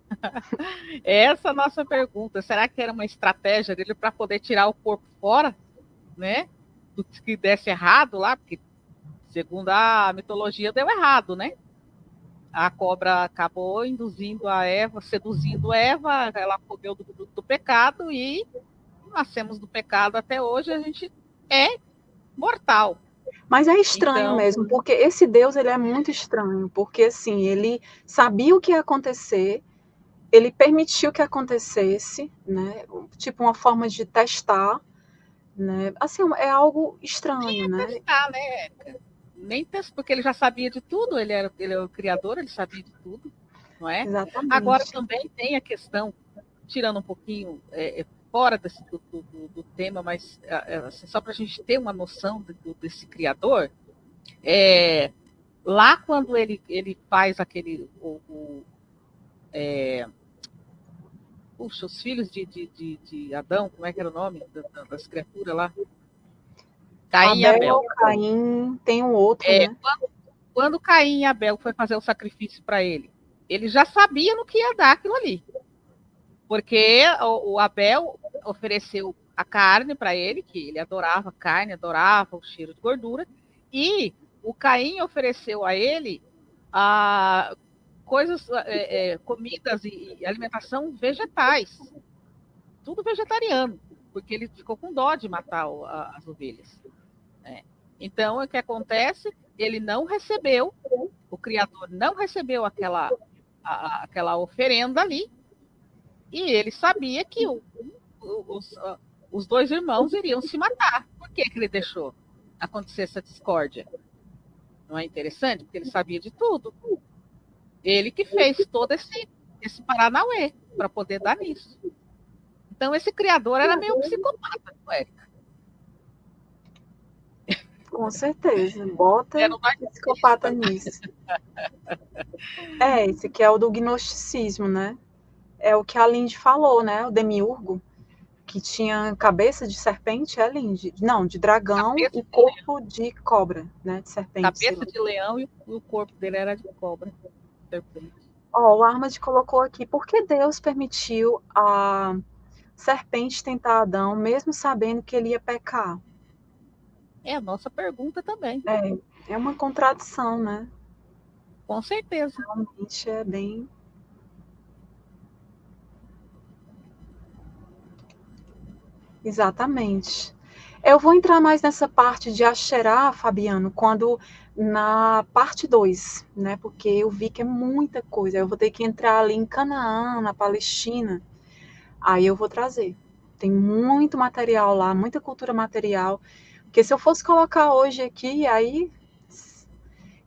Essa é a nossa pergunta. Será que era uma estratégia dele para poder tirar o corpo fora, né? Do que desse errado lá, porque segundo a mitologia deu errado, né? A cobra acabou induzindo a Eva, seduzindo Eva, ela comeu do pecado e nascemos do pecado até hoje, a gente é mortal. Mas é estranho Então, mesmo, porque esse Deus ele é muito estranho, porque assim, ele sabia o que ia acontecer, ele permitiu que acontecesse, né? Tipo uma forma de testar, né? Assim, é algo estranho, né? testar, né? Nem testar, porque ele já sabia de tudo, ele é o criador, ele sabia de tudo, não é? Agora Exatamente. também tem a questão, tirando um pouquinho fora do tema, mas assim, só para a gente ter uma noção desse criador, lá quando ele faz aquele. Puxa, os filhos de Adão, como é que era o nome das criaturas lá? Caim e Abel, Abel. Caim, tem um outro, né? Quando Caim e Abel foi fazer o sacrifício para ele já sabia no que ia dar aquilo ali. Porque o Abel ofereceu a carne para ele, que ele adorava carne, adorava o cheiro de gordura, e o Caim ofereceu a ele coisas, comidas e alimentação vegetais, tudo vegetariano, porque ele ficou com dó de matar as ovelhas. Né? Então, o que acontece? Ele não recebeu, o Criador não recebeu aquela oferenda ali, e ele sabia que os dois irmãos iriam se matar. Por que ele deixou acontecer essa discórdia? Não é interessante? Porque ele sabia de tudo. Ele que fez todo esse paranauê para poder dar nisso. Então, esse criador era meio psicopata, Érica. Com certeza. Bota psicopata nisso. Esse que é o do gnosticismo, né? É o que a Lindy falou, né? O demiurgo, que tinha cabeça de serpente, é Lindy? Não, de dragão Cabeça e corpo de cobra, né? De serpente, sei lá. Cabeça de leão e o corpo dele era de cobra. Serpente. Ó, o Armand colocou aqui, por que Deus permitiu a serpente tentar Adão, mesmo sabendo que ele ia pecar? É a nossa pergunta também. É uma contradição, né? Com certeza. Realmente é bem... Exatamente. Eu vou entrar mais nessa parte de Asherá, Fabiano, quando na parte 2, né? Porque eu vi que é muita coisa. Eu vou ter que entrar ali em Canaã, na Palestina. Aí eu vou trazer. Tem muito material lá, muita cultura material. Porque se eu fosse colocar hoje aqui, aí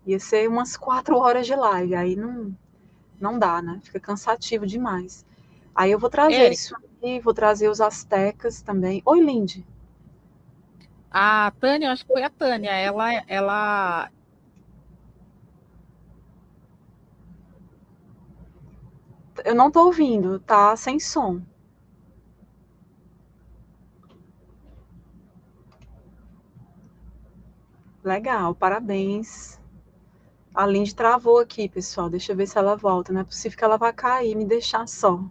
ia ser umas 4 horas de live. Aí não dá, né? Fica cansativo demais. Aí eu vou trazer Érica, isso aqui, vou trazer os astecas também. Oi, Lindy. a Tânia, acho que foi a Tânia, ela Eu não tô ouvindo, tá sem som. Legal, parabéns. A Lindy travou aqui, pessoal. Deixa eu ver se ela volta. Não é possível que ela vá cair e me deixar só.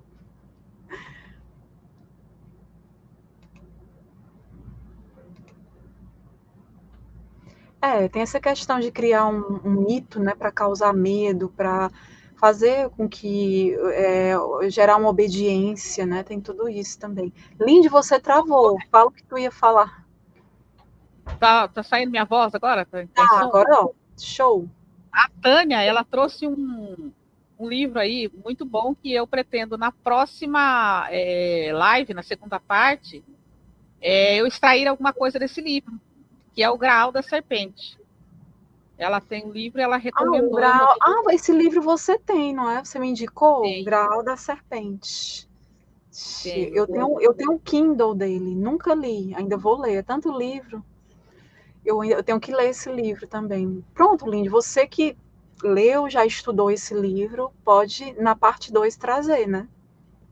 Tem essa questão de criar um mito, né, para causar medo, para fazer com que gerar uma obediência, né? Tem tudo isso também. Lindy, você travou. Fala o que tu ia falar. tá saindo minha voz agora? Tá em Ah, som? agora, ó, show. A Tânia, ela trouxe um livro aí muito bom que eu pretendo na próxima live, na segunda parte, eu extrair alguma coisa desse livro, que é o Graal da Serpente. Ela tem um livro e ela O recomendou. Eu não grau. Esse livro você tem, não é? Você me indicou? O tenho, Graal da Serpente. tenho. Eu tenho um Kindle dele, nunca li, ainda vou ler. É tanto livro. Eu tenho que ler esse livro também. Pronto, Lindy, você que leu, já estudou esse livro, pode, na parte 2 trazer, né?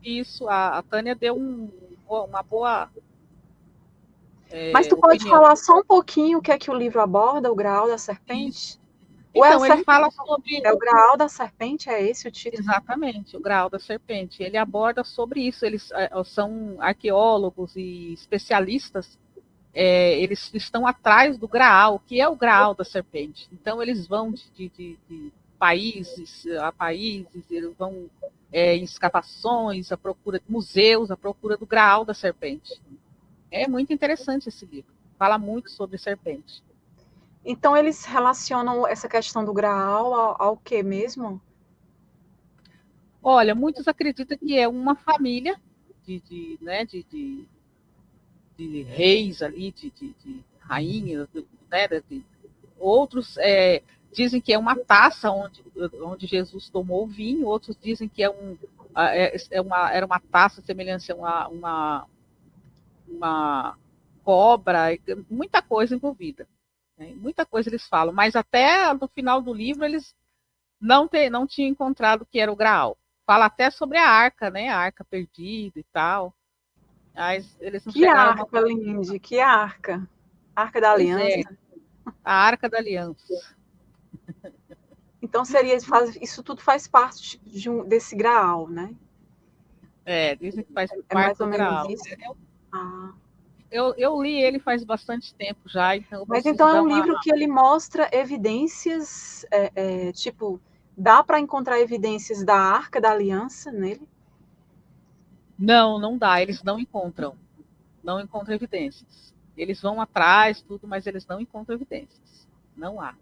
Isso, a Tânia deu uma boa Mas tu pode opinião. falar só um pouquinho o que é que o livro aborda, o Graal da Serpente? Isso. Ou é a Então, ele serpente? fala sobre. É o Graal da Serpente? É esse o título? Exatamente, o Graal da Serpente. Ele aborda sobre isso. Eles são arqueólogos e especialistas. Eles estão atrás do Graal, que é o Graal da Serpente. Então, eles vão de países a países, eles vão em escavações, à procura de museus, à procura do Graal da Serpente. É muito interessante esse livro. Fala muito sobre serpente. Então, eles relacionam essa questão do Graal ao que mesmo? Olha, muitos acreditam que é uma família né, de reis ali, de rainhas, né, outros dizem que é uma taça onde Jesus tomou o vinho, outros dizem que era uma taça semelhante a uma cobra, muita coisa envolvida. Né? Muita coisa eles falam, mas até no final do livro eles não tinham encontrado o que era o Graal. Fala até sobre a arca, né? A arca perdida e tal. Mas eles não Que chegaram a. arca, Lindy, que arca? Arca da Pois é, Aliança? a Arca da Aliança. Então, isso tudo faz parte desse Graal, né? Dizem que faz É parte mais ou do menos Graal. isso? Ah. Eu li ele faz bastante tempo já, então eu Mas preciso então é dar um uma. livro que ele mostra evidências, tipo, dá para encontrar evidências da Arca da Aliança nele? Não, não dá, eles não encontram. Não encontram evidências. Eles vão atrás, tudo, mas eles não encontram evidências. Não há.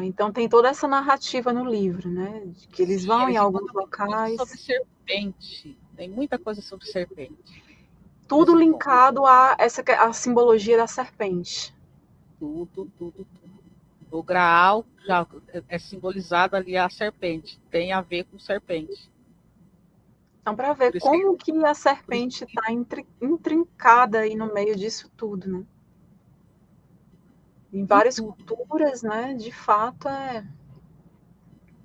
Então tem toda essa narrativa no livro, né? De que eles Sim, vão em eles alguns encontram muita coisa sobre locais, serpente. Tem muita coisa sobre serpente. Eles tudo encontram. linkado a simbologia da serpente. Tudo, tudo, tudo. O Graal já é simbolizado ali a serpente. Tem a ver com serpente. Então, para ver Por isso que, como que a por isso serpente está intrincada aí no meio disso tudo, né? Em em várias tudo. culturas, né? De fato, é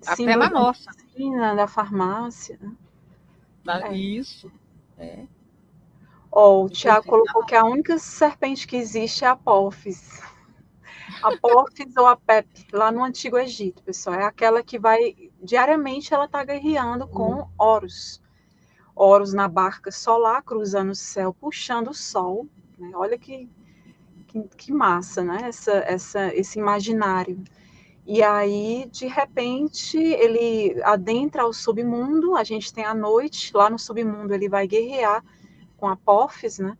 Até símbolo na da nossa. medicina, da farmácia, né? Isso. É. Ó, o Tiago Inclusive, colocou que a única serpente que existe é a Apófis. Apófis ou a Pepe, lá no Antigo Egito, pessoal. É aquela que vai, diariamente, ela está guerreando com Horus. Horus na barca solar, cruzando o céu, puxando o sol. Né? Olha que massa, né? Esse imaginário. E aí, de repente, ele adentra o submundo, a gente tem a noite, lá no submundo ele vai guerrear com Apófis, né?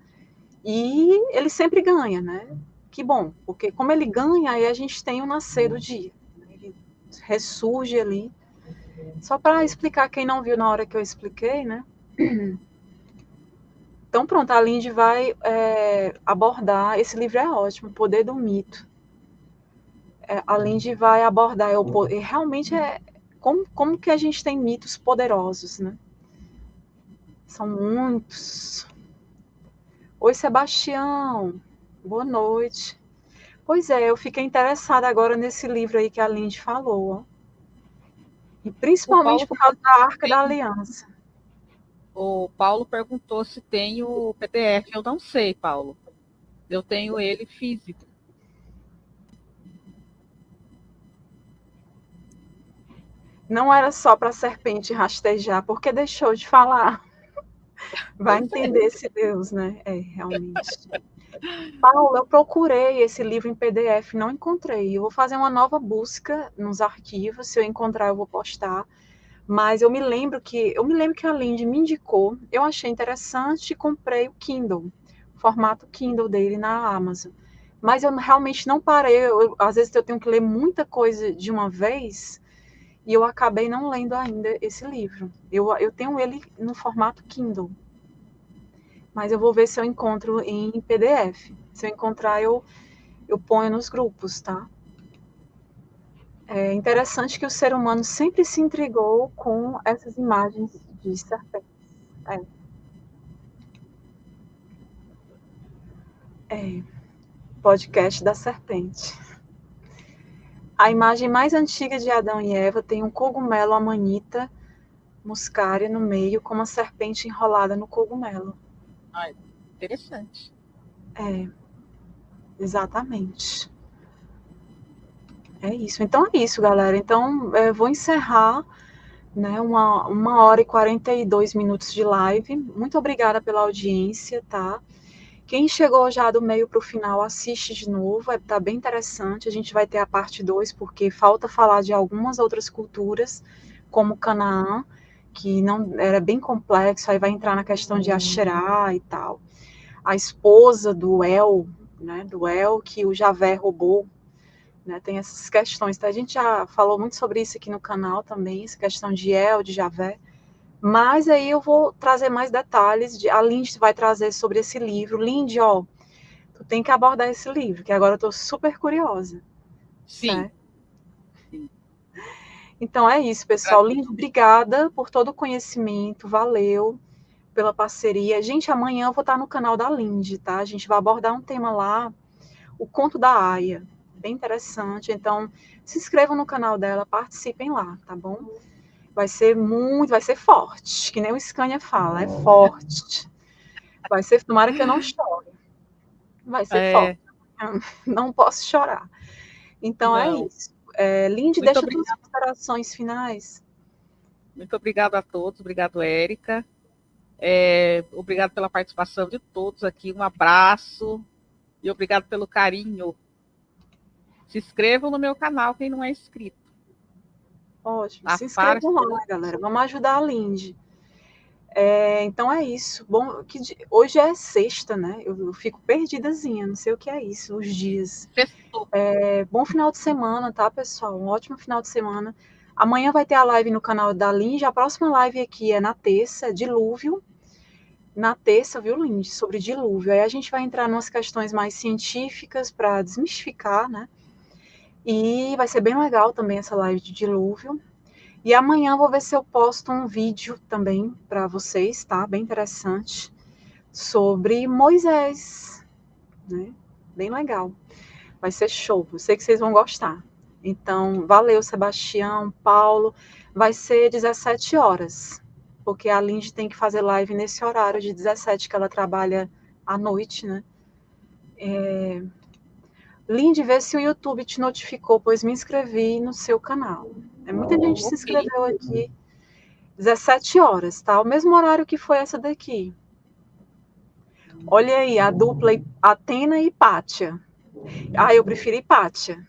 E ele sempre ganha, né? Que bom, porque como ele ganha, aí a gente tem o nascer do dia. Ele ressurge ali. Só para explicar quem não viu na hora que eu expliquei, né? Então, pronto, a Lindy vai abordar. Esse livro é ótimo, O Poder do Mito. A Lindy vai abordar. Realmente como que a gente tem mitos poderosos, né? São muitos. Oi, Sebastião. Boa noite. Pois é, eu fiquei interessada agora nesse livro aí que a Lindy falou, ó. E principalmente por causa da Arca da Aliança. O Paulo perguntou se tem o PDF. Eu não sei, Paulo. Eu tenho ele físico. Não era só para a serpente rastejar, porque deixou de falar. Vai entender esse Deus, né? Realmente. Paulo, eu procurei esse livro em PDF, não encontrei. Eu vou fazer uma nova busca nos arquivos. Se eu encontrar, eu vou postar. Mas eu me lembro que a Lindy me indicou, eu achei interessante e comprei o Kindle, o formato Kindle dele na Amazon. Mas eu realmente não parei, às vezes eu tenho que ler muita coisa de uma vez e eu acabei não lendo ainda esse livro. Eu tenho ele no formato Kindle, mas eu vou ver se eu encontro em PDF. Se eu encontrar, eu ponho nos grupos, tá? É interessante que o ser humano sempre se intrigou com essas imagens de serpentes. Podcast da serpente. A imagem mais antiga de Adão e Eva tem um cogumelo amanita muscária no meio, com uma serpente enrolada no cogumelo. Interessante. Exatamente. É isso. Então é isso, galera. Então eu vou encerrar, né, 1 hora e 42 minutos de live. Muito obrigada pela audiência, tá? Quem chegou já do meio para o final, assiste de novo, tá bem interessante. A gente vai ter a parte 2, porque falta falar de algumas outras culturas, como Canaã, que não era bem complexo, aí vai entrar na questão de Asherá e tal. A esposa do El, né, que o Javé roubou, né, tem essas questões. Tá? A gente já falou muito sobre isso aqui no canal também, essa questão de El, de Javé. Mas aí eu vou trazer mais detalhes. A Lindy vai trazer sobre esse livro. Lindy, ó, tu tem que abordar esse livro, que agora eu tô super curiosa. Sim. Certo? Sim. Então é isso, pessoal. Lindy, obrigada por todo o conhecimento. Valeu pela parceria. Gente, amanhã eu vou estar no canal da Lindy, tá? A gente vai abordar um tema lá, o Conto da Aya. Bem interessante. Então, se inscrevam no canal dela, participem lá, tá bom? Vai ser forte, que nem o Scania fala, é forte. Vai ser, tomara que eu não chore. Vai ser forte. Não posso chorar. Então é isso. Lindy, deixa tuas considerações finais. Muito obrigada a todos, obrigado, Érica. Obrigado pela participação de todos aqui, um abraço e obrigado pelo carinho. Se inscrevam no meu canal, quem não é inscrito. Ótimo, se inscrevam lá, né, galera? Vamos ajudar a Lindy. Então é isso. Bom, hoje é sexta, né? Eu fico perdidazinha, não sei o que é isso, os dias. Bom final de semana, tá, pessoal? Um ótimo final de semana. Amanhã vai ter a live no canal da Lindy. A próxima live aqui é na terça, dilúvio. Na terça, viu, Lindy? Sobre dilúvio. Aí a gente vai entrar em umas questões mais científicas para desmistificar, né? E vai ser bem legal também essa live de dilúvio. E amanhã eu vou ver se eu posto um vídeo também para vocês, tá? Bem interessante. Sobre Moisés, né? Bem legal. Vai ser show. Eu sei que vocês vão gostar. Então, valeu, Sebastião, Paulo. Vai ser 17 horas. porque a Lindy tem que fazer live nesse horário de 17, que ela trabalha à noite, né? Lindy, vê se o YouTube te notificou, pois me inscrevi no seu canal. Muita gente se Ok. inscreveu aqui. 17 horas, tá? O mesmo horário que foi essa daqui. Olha aí, a dupla Atena e Pátia. Ah, eu prefiro Hipátia.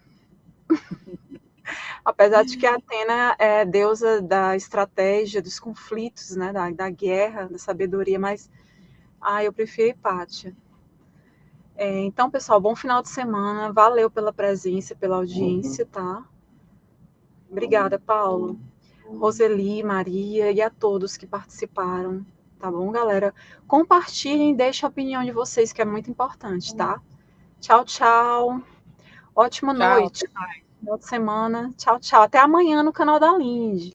Apesar de que a Atena é deusa da estratégia, dos conflitos, né? Da guerra, da sabedoria, mas eu prefiro Hipátia. Então, pessoal, bom final de semana. Valeu pela presença, pela audiência, tá? Obrigada, Paulo, Roseli, Maria e a todos que participaram. Tá bom, galera? Compartilhem, deixem a opinião de vocês, que é muito importante, tá? Tchau, tchau. Ótima Tchau. noite. Final de semana. Tchau, tchau. Até amanhã no canal da Lindy.